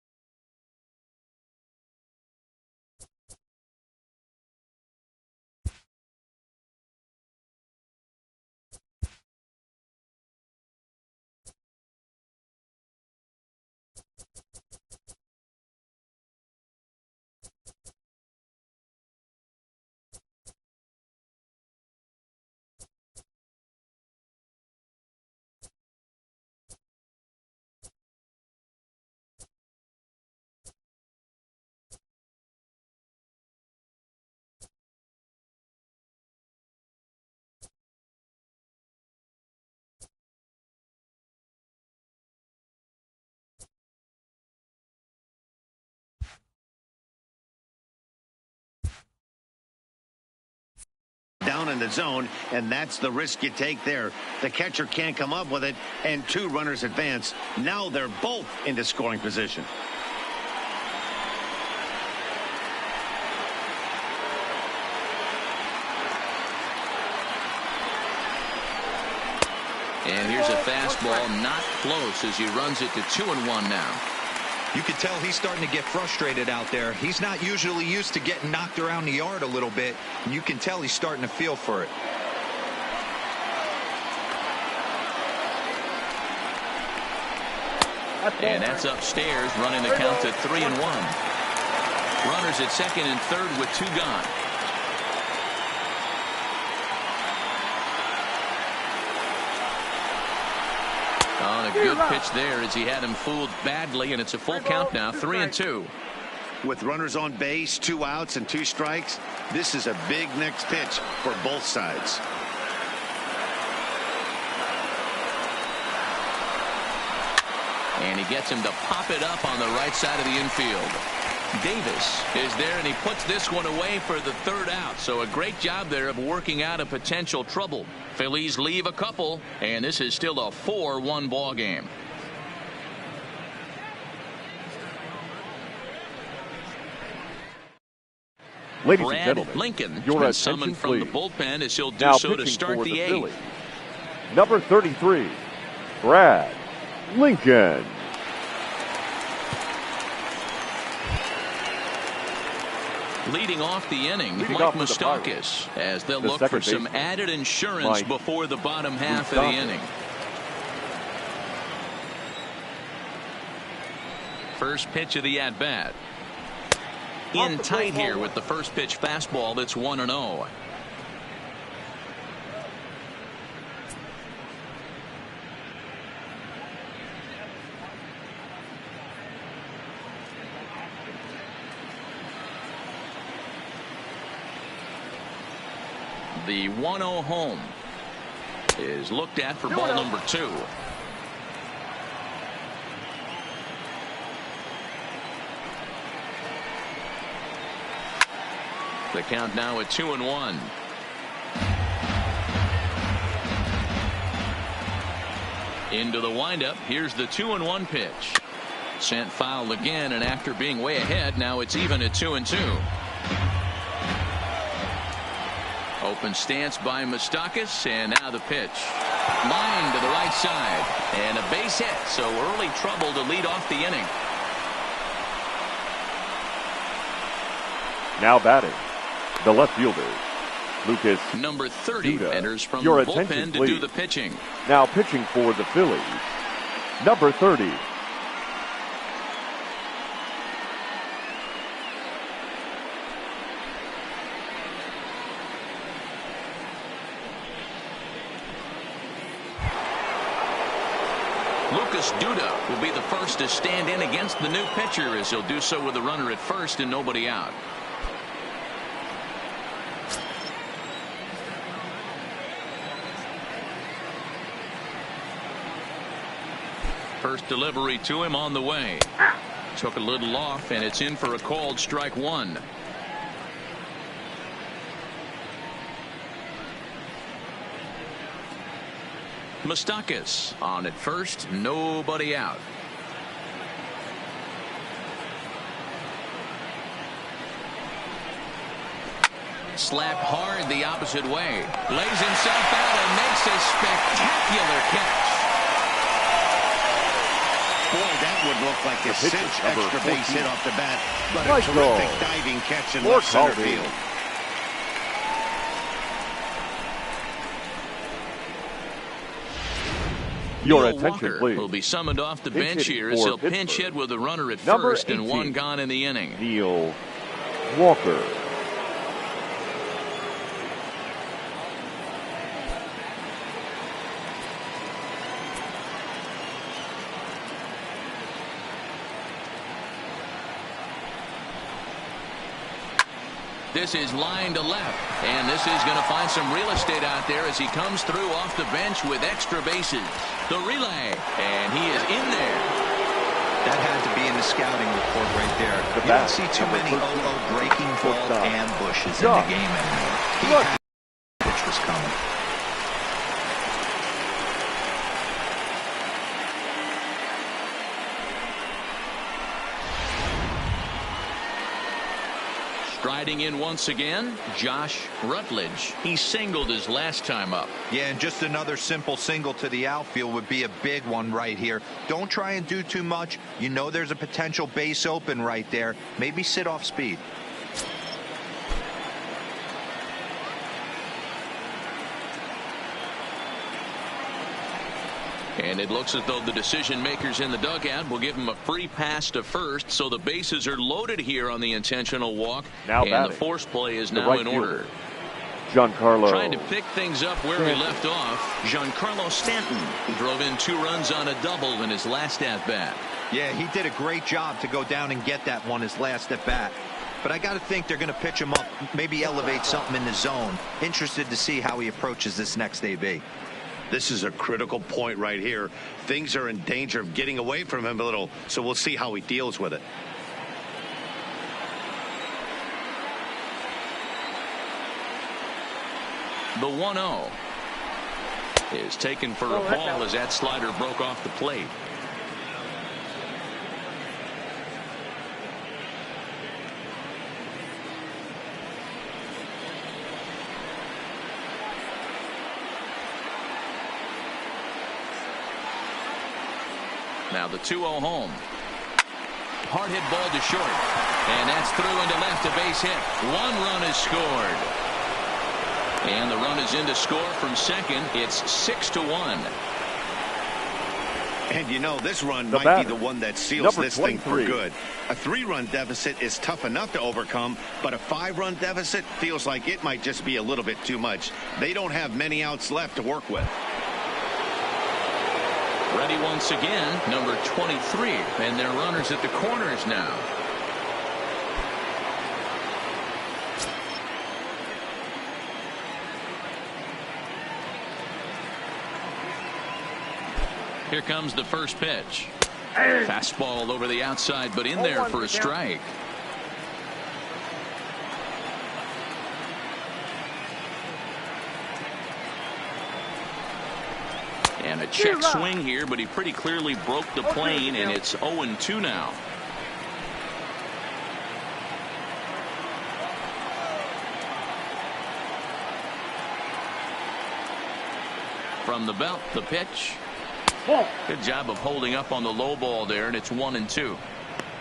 Speaker 2: Down in the zone, and that's the risk you take there. The catcher can't come up with it, and 2 runners advance. Now they're both into scoring position.
Speaker 1: And here's a fastball not close as he runs it to 2-1 now.
Speaker 4: You can tell he's starting to get frustrated out there. He's not usually used to getting knocked around the yard a little bit, and you can tell he's starting to feel for it.
Speaker 1: And that's upstairs, running the count to 3-1. Runners at second and third with 2 gone. a good pitch there as he had him fooled badly, and it's a full count now, 3-2.
Speaker 2: With runners on base, 2 outs and 2 strikes, this is a big next pitch for both sides.
Speaker 1: And he gets him to pop it up on the right side of the infield. Davis is there, and he puts this one away for the 3rd out. So a great job there of working out a potential trouble. Phillies leave a couple, and this is still a 4-1 ball game.
Speaker 3: Ladies
Speaker 1: Brad
Speaker 3: and gentlemen,
Speaker 1: Lincoln
Speaker 3: your
Speaker 1: been
Speaker 3: attention,
Speaker 1: summoned from the
Speaker 3: please.
Speaker 1: bullpen as he'll do
Speaker 3: Now
Speaker 1: so to
Speaker 3: pitching
Speaker 1: start
Speaker 3: for
Speaker 1: the 8th.
Speaker 3: Phillies, number 33, Brad Lincoln.
Speaker 1: Leading off the inning,
Speaker 3: Leading
Speaker 1: Mike
Speaker 3: off for the
Speaker 1: Moustakas, as they'll
Speaker 3: The
Speaker 1: look for
Speaker 3: second
Speaker 1: some
Speaker 3: baseman,
Speaker 1: added insurance
Speaker 3: Mike
Speaker 1: before the bottom half of the
Speaker 3: Moustakas.
Speaker 1: inning. First pitch of the at-bat. In tight here with the first pitch fastball that's 1-0. The 1-0 home is looked at for ball number 2. The count now at 2-1. Into the windup. Here's the 2-1 pitch. Sent foul again, and after being way ahead, now it's even at 2-2. Open stance by Moustakas, and now the pitch. Line to the right side, and a base hit, so early trouble to lead off the inning.
Speaker 3: Now batting, the left fielder, Lucas.
Speaker 1: Number 30
Speaker 3: Duda.
Speaker 1: enters from
Speaker 3: Your
Speaker 1: the
Speaker 3: attention,
Speaker 1: bullpen to do
Speaker 3: please.
Speaker 1: the pitching.
Speaker 3: Now pitching for the Phillies, number 30,
Speaker 1: Lucas Duda will be the first to stand in against the new pitcher, as he'll do so with a runner at first and nobody out. First delivery to him on the way. Took a little off, and it's in for a called strike 1. Moustakas on at first, nobody out. Slapped hard the opposite way. Lays himself out and makes a spectacular catch.
Speaker 2: Boy, that would look like a
Speaker 3: pitch
Speaker 2: cinch
Speaker 3: is number
Speaker 2: extra base
Speaker 3: 14.
Speaker 2: hit off the bat, but a
Speaker 3: Nice
Speaker 2: terrific
Speaker 3: goal.
Speaker 2: diving catch in
Speaker 3: More
Speaker 2: left center
Speaker 3: called in.
Speaker 2: field.
Speaker 3: your
Speaker 1: Neil
Speaker 3: attention,
Speaker 1: Walker
Speaker 3: please.
Speaker 1: will be summoned off the
Speaker 3: Pinch
Speaker 1: bench
Speaker 3: hitting
Speaker 1: here as
Speaker 3: for
Speaker 1: he'll pinch
Speaker 3: Pittsburgh.
Speaker 1: hit with a runner at
Speaker 3: Number
Speaker 1: first and
Speaker 3: 18.
Speaker 1: one gone in the inning.
Speaker 3: Neil Walker.
Speaker 1: This is line to left, and this is going to find some real estate out there as he comes through off the bench with extra bases. The relay, and he is in there.
Speaker 4: That had to be in the scouting report right there.
Speaker 3: The
Speaker 4: You
Speaker 3: bat,
Speaker 4: don't see too
Speaker 3: number
Speaker 4: many
Speaker 3: 13.
Speaker 4: breaking ball
Speaker 3: Shortstop.
Speaker 4: ambushes in
Speaker 3: Josh.
Speaker 4: the game anymore. He
Speaker 3: Look.
Speaker 4: had which was coming.
Speaker 1: Striding in once again, Josh Rutledge. He singled his last time up.
Speaker 4: Yeah, and just another simple single to the outfield would be a big one right here. Don't try and do too much. You know there's a potential base open right there. Maybe sit off speed.
Speaker 1: And it looks as though the decision makers in the dugout will give him a free pass to first, so the bases are loaded here on the intentional walk.
Speaker 3: Now
Speaker 1: and
Speaker 3: batting,
Speaker 1: the force play is
Speaker 3: the
Speaker 1: now
Speaker 3: right
Speaker 1: in
Speaker 3: fielder,
Speaker 1: order.
Speaker 3: Giancarlo.
Speaker 1: Trying to pick things up where we left off. Giancarlo Stanton drove in 2 runs on a double in his last at-bat.
Speaker 4: Yeah, he did a great job to go down and get that one his last at-bat. But I got to think they're going to pitch him up, maybe elevate something in the zone. Interested to see how he approaches this next AB.
Speaker 2: This is a critical point right here. Things are in danger of getting away from him a little, so we'll see how he deals with it.
Speaker 1: The 1-0 is taken for a ball as that slider broke off the plate. Now the 2-0 home. Hard hit ball to short. And that's through into left, a base hit. 1 run is scored. And the run is in to score from second. It's 6-1.
Speaker 2: And you know, this run might be the one that seals this thing for good. A 3-run deficit is tough enough to overcome, but a 5-run deficit feels like it might just be a little bit too much. They don't have many outs left to work with.
Speaker 1: Ready once again, number 23, and they're runners at the corners now. Here comes the first pitch. Fastball over the outside, but in there for a strike. And a check swing here, but he pretty clearly broke the plane, and it's 0-2 now. From the belt, the pitch. Good job of holding up on the low ball there, and it's 1-2.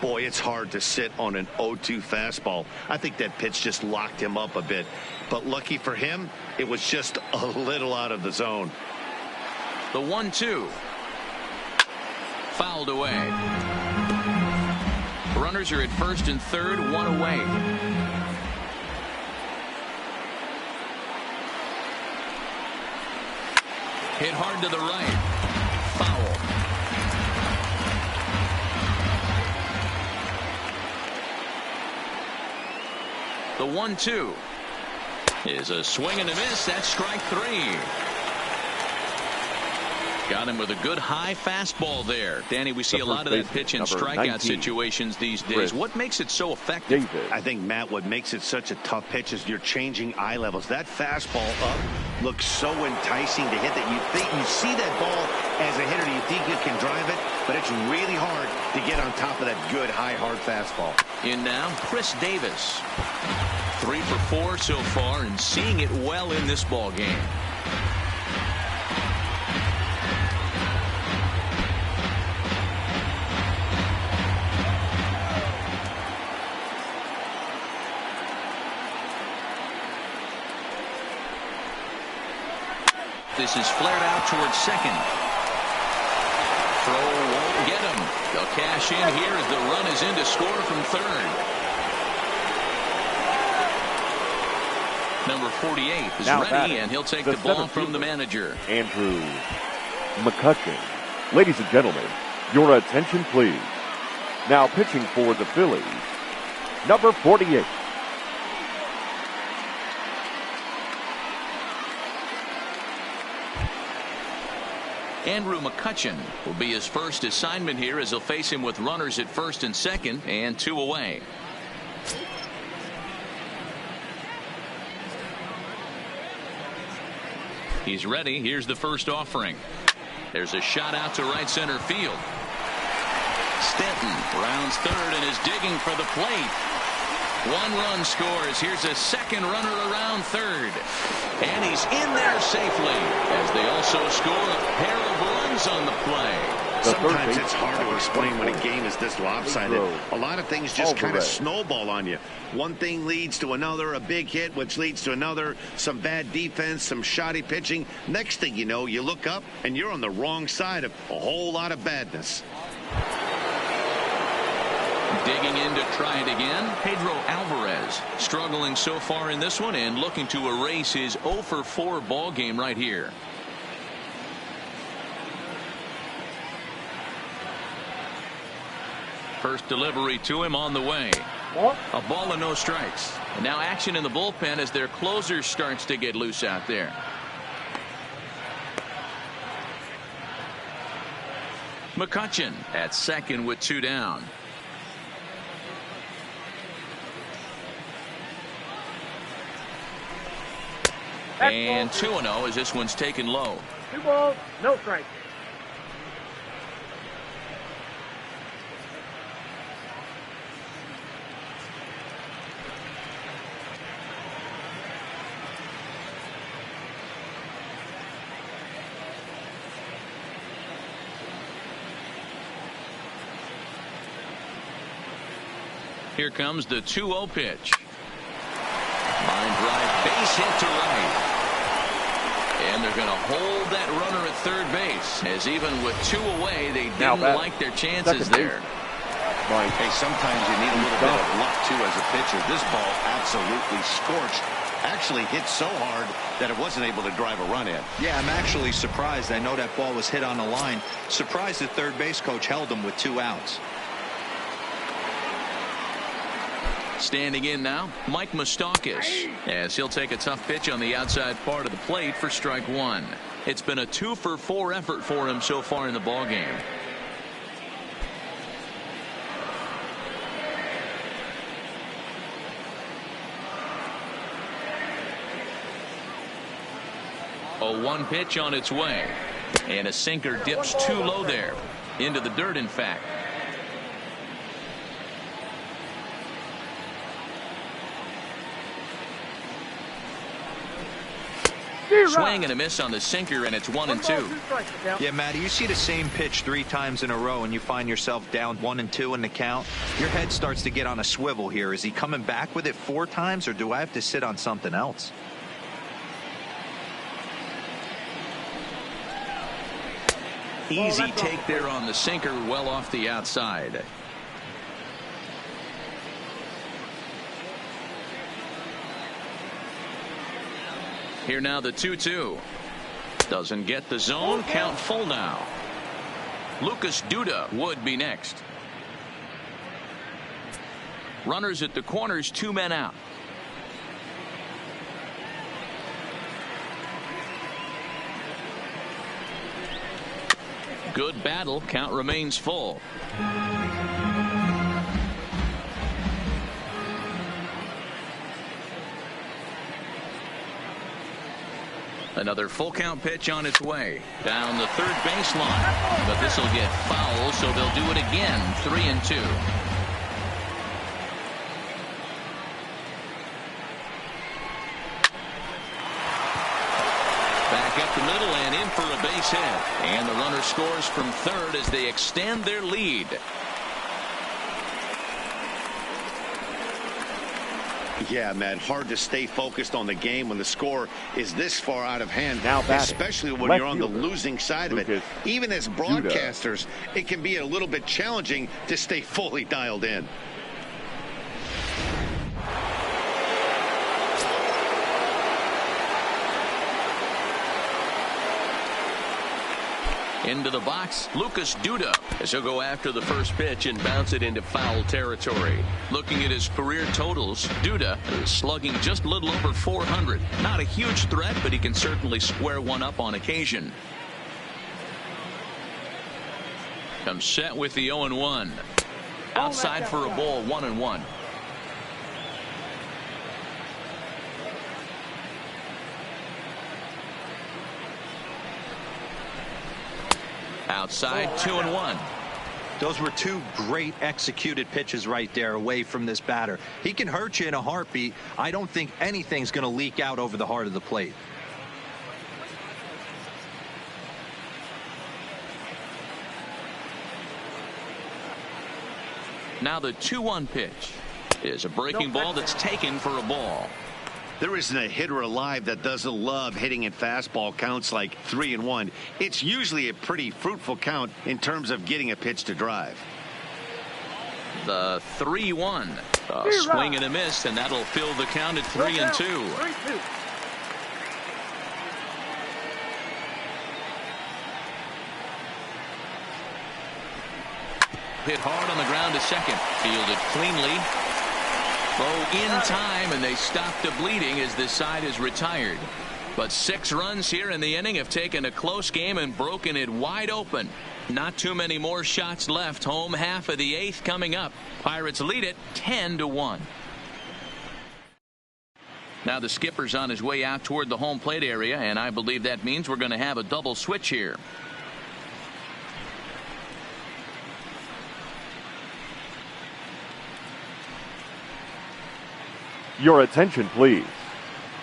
Speaker 2: Boy, it's hard to sit on an 0-2 fastball. I think that pitch just locked him up a bit. But lucky for him, it was just a little out of the zone.
Speaker 1: The 1-2. Fouled away. Runners are at first and third, 1 away. Hit hard to the right. Foul. The 1-2 is a swing and a miss. That's strike 3. Got him with a good high fastball there. Danny, we see a lot of that pitch in strikeout situations these days. What makes it so effective?
Speaker 2: I think, Matt, what makes it such a tough pitch is you're changing eye levels. That fastball up looks so enticing to hit that you see that ball as a hitter, you think you can drive it, but it's really hard to get on top of that good high hard fastball.
Speaker 1: In now, Chris Davis. 3 for 4 so far and seeing it well in this ball game. This is flared out towards second. Throw won't get him. They'll cash in here as the run is in to score from third. Number 48 is ready, and he'll take the ball from the manager.
Speaker 3: Andrew McCutchen. Ladies and gentlemen, your attention please. Now pitching for the Phillies, number 48.
Speaker 1: Andrew McCutchen will be his first assignment here as he'll face him with runners at first and second and 2 away. He's ready. Here's the first offering. There's a shot out to right center field. Stanton rounds third and is digging for the plate. 1 run scores. Here's a second runner around third. And he's in there safely as they also score a pair of runs on the play.
Speaker 2: Sometimes it's hard to explain when a game is this lopsided. A lot of things just kind of snowball on you. One thing leads to another, a big hit, which leads to another, some bad defense, some shoddy pitching. Next thing you know, you look up and you're on the wrong side of a whole lot of badness.
Speaker 1: Digging in to try it again, Pedro Alvarez. Struggling so far in this one and looking to erase his 0 for 4 ball game right here. First delivery to him on the way. A ball and no strikes. And now action in the bullpen as their closer starts to get loose out there. McCutchen at second with 2 down. And 2-0 as this one's taken low.
Speaker 5: 2 balls, no strikes.
Speaker 1: Here comes the 2-0 pitch. Line drive, base hit to right. And they're going to hold that runner at third base, as even with 2 away, they didn't like their chances there.
Speaker 2: Hey, sometimes you need a little bit of luck, too, as a pitcher. This ball absolutely scorched. Actually hit so hard that it wasn't able to drive a run in.
Speaker 4: Yeah, I'm actually surprised. I know that ball was hit on the line. Surprised the third base coach held him with 2 outs.
Speaker 1: Standing in now, Mike Moustakas, as he'll take a tough pitch on the outside part of the plate for strike 1. It's been a 2 for 4 effort for him so far in the ballgame. A 1 pitch on its way, and a sinker dips too low there, into the dirt in fact. Swing and a miss on the sinker, and it's 1-2.
Speaker 4: Yeah, Matty, you see the same pitch 3 times in a row and you find yourself down 1-2 in the count. Your head starts to get on a swivel here. Is he coming back with it 4 times, or do I have to sit on something else?
Speaker 1: Easy take there on the sinker, well off the outside. Here now the 2-2. Doesn't get the zone. Count full now. Lucas Duda would be next. Runners at the corners, 2 men out. Good battle. Count remains full. Another full count pitch on its way down the third baseline, but this will get foul, so they'll do it again. 3-2. Back up the middle and in for a base hit, and the runner scores from third as they extend their lead.
Speaker 2: Yeah, Matt, hard to stay focused on the game when the score is this far out of hand,
Speaker 3: now
Speaker 2: especially when you're on the losing side of it. Even as broadcasters, it can be a little bit challenging to stay fully dialed in.
Speaker 1: Into the box, Lucas Duda, as he'll go after the first pitch and bounce it into foul territory. Looking at his career totals, Duda is slugging just a little over 400. Not a huge threat, but he can certainly square one up on occasion. Comes set with the 0-1. Outside for a ball, 1-1. Outside, 2-1.
Speaker 4: Those were 2 great executed pitches right there away from this batter. He can hurt you in a heartbeat. I don't think anything's going to leak out over the heart of the plate.
Speaker 1: Now the 2-1 pitch is a breaking ball that's taken for a ball.
Speaker 2: There isn't a hitter alive that doesn't love hitting in fastball counts like 3-1. It's usually a pretty fruitful count in terms of getting a pitch to drive.
Speaker 1: The 3-1. A swing and a miss, and that'll fill the count at 3-2.
Speaker 5: 3-2.
Speaker 1: Hit hard on the ground to second. Fielded cleanly. Throw in time, and they stop the bleeding as this side is retired. But 6 runs here in the inning have taken a close game and broken it wide open. Not too many more shots left. Home half of the 8th coming up. Pirates lead it 10-1. Now the skipper's on his way out toward the home plate area, and I believe that means we're going to have a double switch here.
Speaker 3: Your attention, please.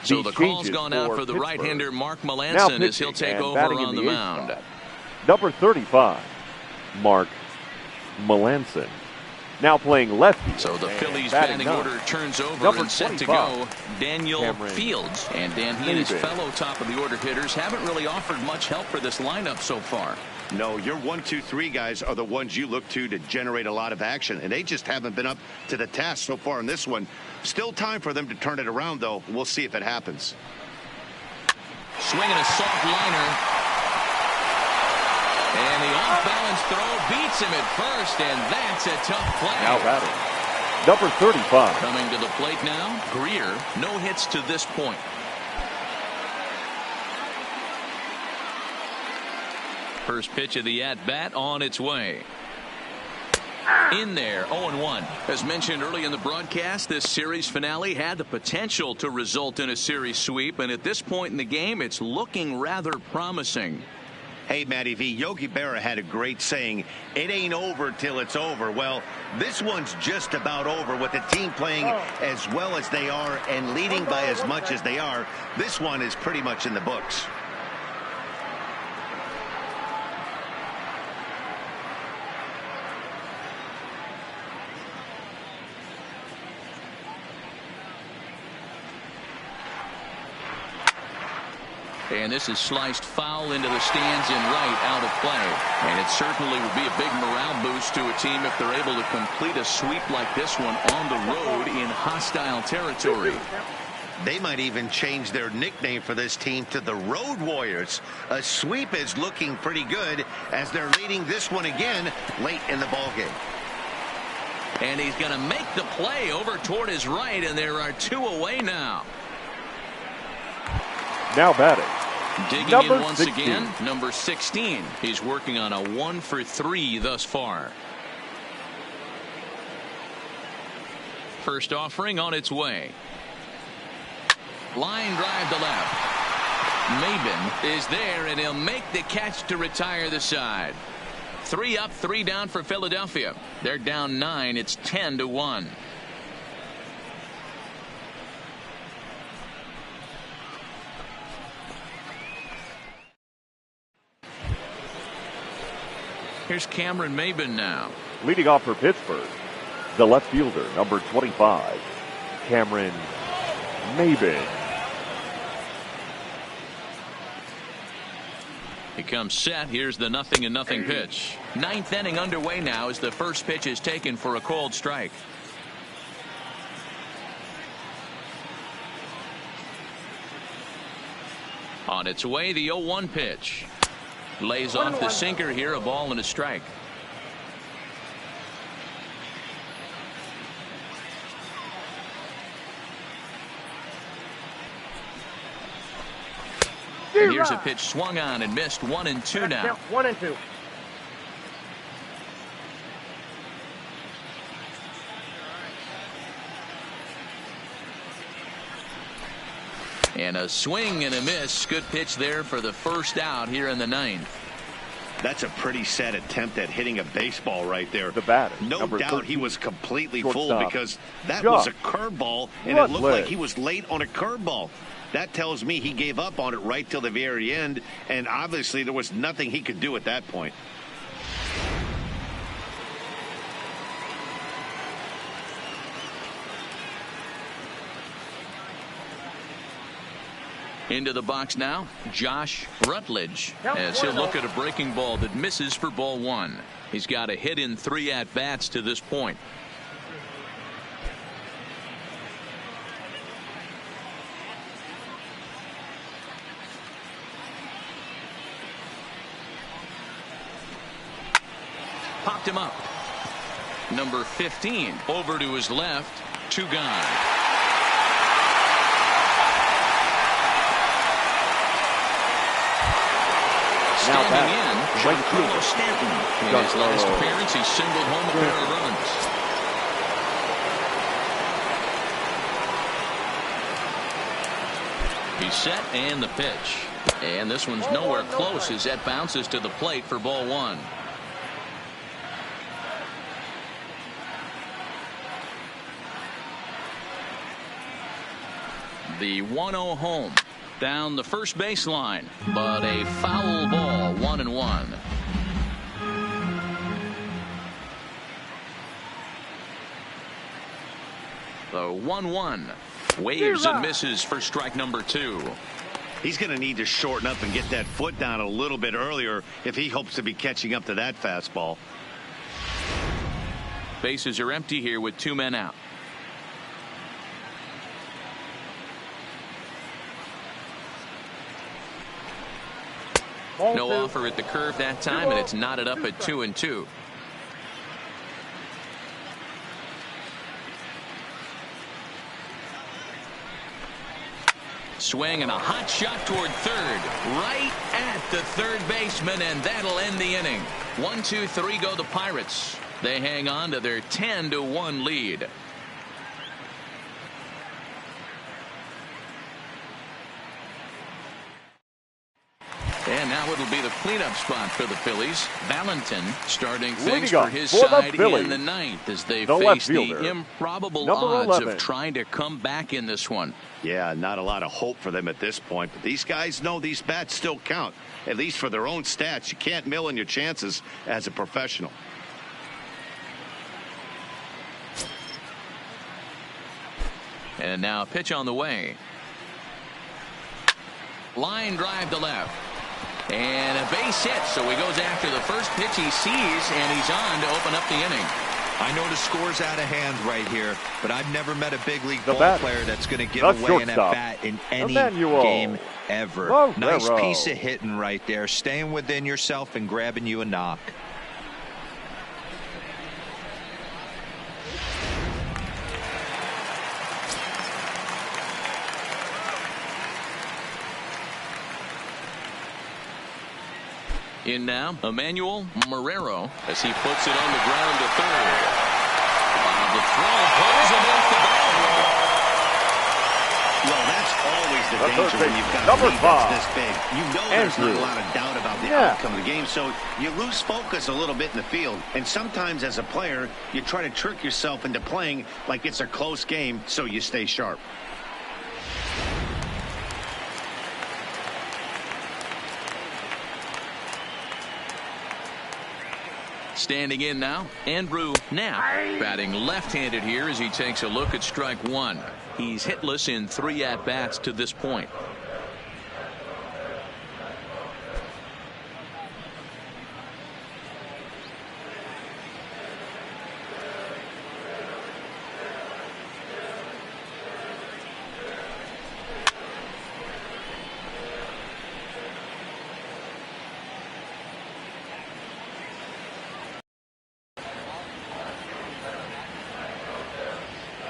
Speaker 1: So the call's
Speaker 3: changes
Speaker 1: gone out for the
Speaker 3: Pittsburgh.
Speaker 1: right-hander Mark
Speaker 3: Now
Speaker 1: Melanson as he'll
Speaker 3: pitching
Speaker 1: take
Speaker 3: and
Speaker 1: over
Speaker 3: batting
Speaker 1: on
Speaker 3: in
Speaker 1: the
Speaker 3: eighth
Speaker 1: mound.
Speaker 3: spot, number 35, Mark Melanson. Now playing lefty.
Speaker 1: So the
Speaker 3: and
Speaker 1: Phillies
Speaker 3: batting
Speaker 1: batting
Speaker 3: ninth,
Speaker 1: order turns over
Speaker 3: number
Speaker 1: and set to
Speaker 3: 25,
Speaker 1: go. Daniel
Speaker 3: Cameron
Speaker 1: Fields. And Dan, he and his
Speaker 3: Maben.
Speaker 1: fellow top-of-the-order hitters haven't really offered much help for this lineup so far.
Speaker 2: No, your 1, 2, 3 guys are the ones you look to generate a lot of action, and they just haven't been up to the task so far in this one. Still time for them to turn it around, though. We'll see if it happens.
Speaker 1: Swinging a soft liner. And the off-balance throw beats him at first, and that's a tough play.
Speaker 3: Now batting, number 35.
Speaker 1: Coming to the plate now, Greer. No hits to this point. First pitch of the at-bat on its way. In there, 0-1. As mentioned early in the broadcast, this series finale had the potential to result in a series sweep, and at this point in the game, it's looking rather promising.
Speaker 2: Hey, Matty V, Yogi Berra had a great saying, it ain't over till it's over. Well, this one's just about over with the team playing as well as they are and leading by as much as they are. This one is pretty much in the books.
Speaker 1: And this is sliced foul into the stands in right, out of play. And it certainly would be a big morale boost to a team if they're able to complete a sweep like this one on the road in hostile territory.
Speaker 2: They might even change their nickname for this team to the Road Warriors. A sweep is looking pretty good as they're leading this one again late in the ballgame.
Speaker 1: And he's going to make the play over toward his right, and there are 2 away now.
Speaker 3: Now batting,
Speaker 1: Digging
Speaker 3: number
Speaker 1: in once
Speaker 3: 16.
Speaker 1: again, number 16. He's working on a 1-for-3 thus far. First offering on its way. Line drive to left. Maben is there, and he'll make the catch to retire the side. 3 up, 3 down for Philadelphia. They're down 9. It's 10-1. Here's Cameron Maben now.
Speaker 3: Leading off for Pittsburgh, the left fielder, number 25, Cameron Maben.
Speaker 1: He comes set. Here's the 0-0 pitch. 9th inning underway now as the first pitch is taken for a called strike. On its way, the 0-1 pitch. Lays off the sinker here, a ball and a strike. And here's a pitch swung on and missed. 1-2 now.
Speaker 5: 1-2.
Speaker 1: And a swing and a miss. Good pitch there for the first out here in the 9th.
Speaker 2: That's a pretty sad attempt at hitting a baseball right there.
Speaker 3: The batter,
Speaker 2: no
Speaker 3: number
Speaker 2: doubt
Speaker 3: 13,
Speaker 2: he was completely fooled
Speaker 3: shortstop,
Speaker 2: because that
Speaker 3: Josh
Speaker 2: was a curveball, and it looked
Speaker 3: Rutledge.
Speaker 2: like he was late on a curveball. That tells me he gave up on it right till the very end, and obviously there was nothing he could do at that point.
Speaker 1: Into the box now, Josh Rutledge, as he'll look at a breaking ball that misses for ball 1. He's got a hit in 3 at-bats to this point. Popped him up. Number 15 over to his left. 2 gone. Standing in, Giancarlo Stanton. In his last appearance, he singled home a pair of runs. He's set and the pitch. And this one's nowhere close as that bounces to the plate for ball 1. The 1-0 home down the first baseline, but a foul ball, 1-1. The 1-1 waves and misses for strike number 2.
Speaker 2: He's going to need to shorten up and get that foot down a little bit earlier if he hopes to be catching up to that fastball.
Speaker 1: Bases are empty here with 2 men out. No offer at the curve that time, and it's knotted up at 2-2. Swing and a hot shot toward third, right at the third baseman, and that'll end the inning. 1-2-3 go the Pirates. They hang on to their 10-1 lead. And now it'll be the cleanup spot for the Phillies. Valentin starting things for his side in the ninth as they face the improbable odds of trying to come back in this one.
Speaker 2: Yeah, not a lot of hope for them at this point, but these guys know these bats still count, at least for their own stats. You can't mill in your chances as a professional.
Speaker 1: And now a pitch on the way. Line drive to left. And a base hit, so he goes after the first pitch he sees, and he's on to open up the inning.
Speaker 4: I know the score's out of hand right here, but I've never met a big league ball player that's going to give away an at-bat in any game ever. Nice piece of hitting right there, staying within yourself and grabbing you a knock.
Speaker 1: In now, Emmanuel Marrero as he puts it on the ground to third. The throw pulls him off the ball.
Speaker 2: Well, that's always the danger when you've got a lead that's this big. You know there's not a lot of doubt about the outcome of the game, so you lose focus a little bit in the field. And sometimes as a player, you try to trick yourself into playing like it's a close game so you stay sharp.
Speaker 1: Standing in now, Andrew Knapp, batting left-handed here as he takes a look at strike 1. He's hitless in 3 at-bats to this point.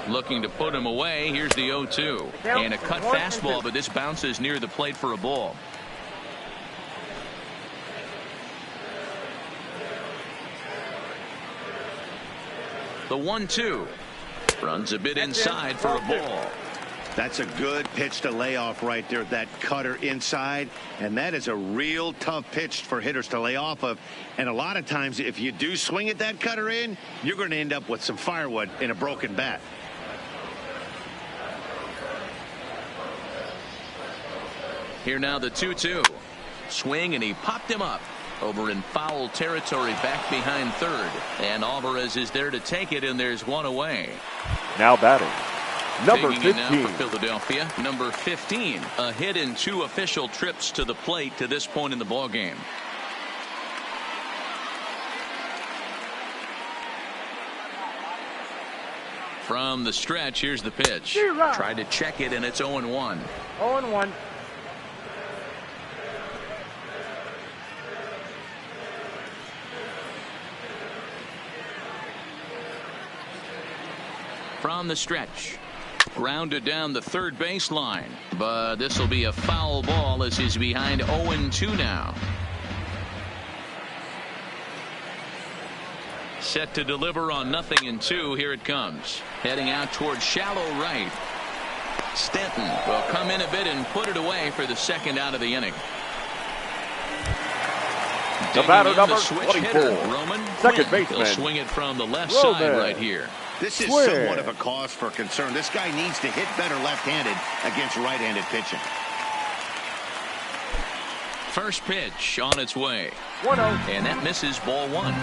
Speaker 1: Looking to put him away. Here's the 0-2. And a cut fastball, but this bounces near the plate for a ball. The 1-2. Runs a bit inside for a ball.
Speaker 2: That's a good pitch to lay off right there, that cutter inside. And that is a real tough pitch for hitters to lay off of. And a lot of times, if you do swing at that cutter in, you're going to end up with some firewood in a broken bat.
Speaker 1: Here now the 2-2. Swing, and he popped him up over in foul territory back behind third. And Alvarez is there to take it, and there's one away.
Speaker 3: Now batting, Number
Speaker 1: Taking it now
Speaker 3: 15.
Speaker 1: for Philadelphia, number 15. A hit in 2 official trips to the plate to this point in the ball game. From the stretch, here's the pitch. Tried to check it, and it's 0-1.
Speaker 5: 0-1.
Speaker 1: From the stretch. Grounded down the third baseline. But this will be a foul ball as he's behind 0-2 now. Set to deliver on 0-2. Here it comes. Heading out towards shallow right. Stanton will come in a bit and put it away for the second out of the inning.
Speaker 3: The batter, number
Speaker 1: switch
Speaker 3: 24.
Speaker 1: hitter, Roman
Speaker 3: Second
Speaker 1: Quinn.
Speaker 3: baseman.
Speaker 1: He'll swing it from the left
Speaker 3: Roman.
Speaker 1: side right here.
Speaker 2: This is
Speaker 3: Swing.
Speaker 2: somewhat of a cause for concern. This guy needs to hit better left-handed against right-handed pitching.
Speaker 1: First pitch on its way.
Speaker 5: 1-0.
Speaker 1: And that misses, ball 1.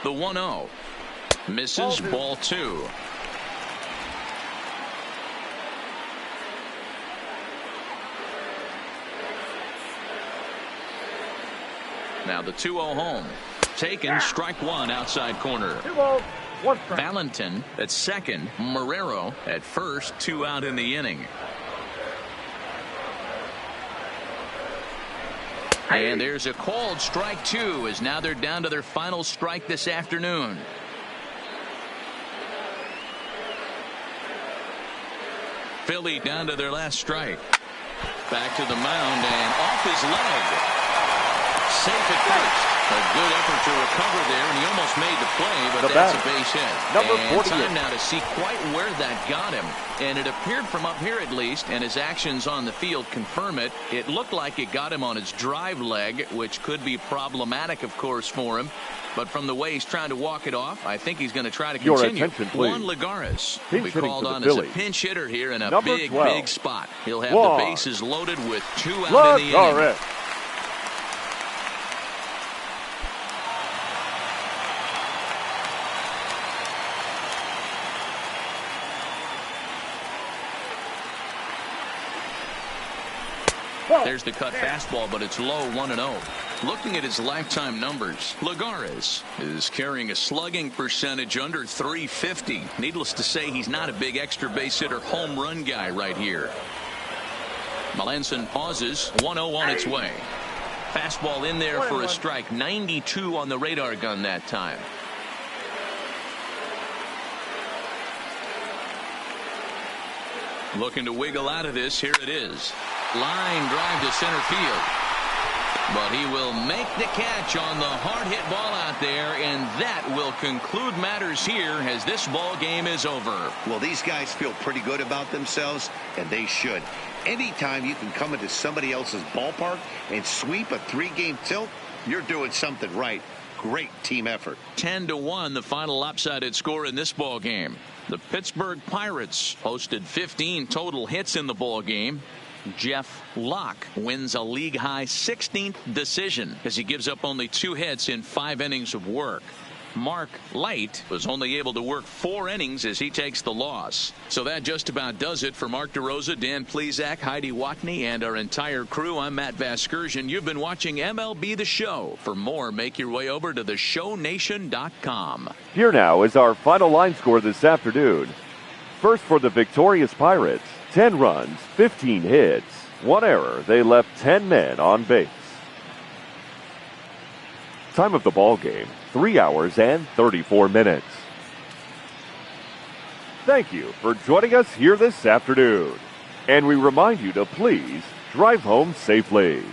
Speaker 1: The 1-0 misses, ball 2. Now the 2-0 home. Taken, strike 1 outside corner.
Speaker 5: 2 balls, 1 strike.
Speaker 1: Valentin at second. Marrero at first. 2 out in the inning. And there's a called strike 2 as now they're down to their final strike this afternoon. Philly down to their last strike. Back to the mound and off his leg. Safe at first. A good effort to recover there, and he almost made the play, but that's a base hit.
Speaker 3: Number
Speaker 1: and
Speaker 3: 48.
Speaker 1: time now to see quite where that got him. And it appeared from up here at least, and his actions on the field confirm it. It looked like it got him on his drive leg, which could be problematic, of course, for him. But from the way he's trying to walk it off, I think he's going to try to
Speaker 3: Your
Speaker 1: continue.
Speaker 3: attention, please.
Speaker 1: Juan Lagares
Speaker 3: Pinch
Speaker 1: will be
Speaker 3: hitting
Speaker 1: called
Speaker 3: for the
Speaker 1: on as a
Speaker 3: Phillies.
Speaker 1: pinch hitter here in a
Speaker 3: Number
Speaker 1: big
Speaker 3: 12.
Speaker 1: spot. He'll have
Speaker 3: Juan
Speaker 1: the bases loaded with 2 out in the inning.
Speaker 3: Lagares.
Speaker 1: There's the cut fastball, but it's low, 1-0. Looking at his lifetime numbers, Lagares is carrying a slugging percentage under .350. Needless to say, he's not a big extra base hitter home run guy right here. Melanson pauses, 1-0 on its way. Fastball in there for a strike, 92 on the radar gun that time. Looking to wiggle out of this. Here it is. Line drive to center field. But he will make the catch on the hard hit ball out there, and that will conclude matters here as this ball game is over.
Speaker 2: Well, these guys feel pretty good about themselves, and they should. Anytime you can come into somebody else's ballpark and sweep a 3-game tilt, you're doing something right. Great team effort.
Speaker 1: 10-1 the final lopsided score in this ball game. The Pittsburgh Pirates posted 15 total hits in the ball game. Jeff Locke wins a league-high 16th decision as he gives up only 2 hits in 5 innings of work. Mark Light was only able to work 4 innings as he takes the loss. So that just about does it for Mark DeRosa, Dan Plesac, Heidi Watney, and our entire crew. I'm Matt Vasgersian. You've been watching MLB The Show. For more, make your way over to theshownation.com.
Speaker 3: Here now is our final line score this afternoon. First for the victorious Pirates, 10 runs, 15 hits, 1 error. They left 10 men on base. Time of the ball game, 3 hours and 34 minutes. Thank you for joining us here this afternoon. And we remind you to please drive home safely.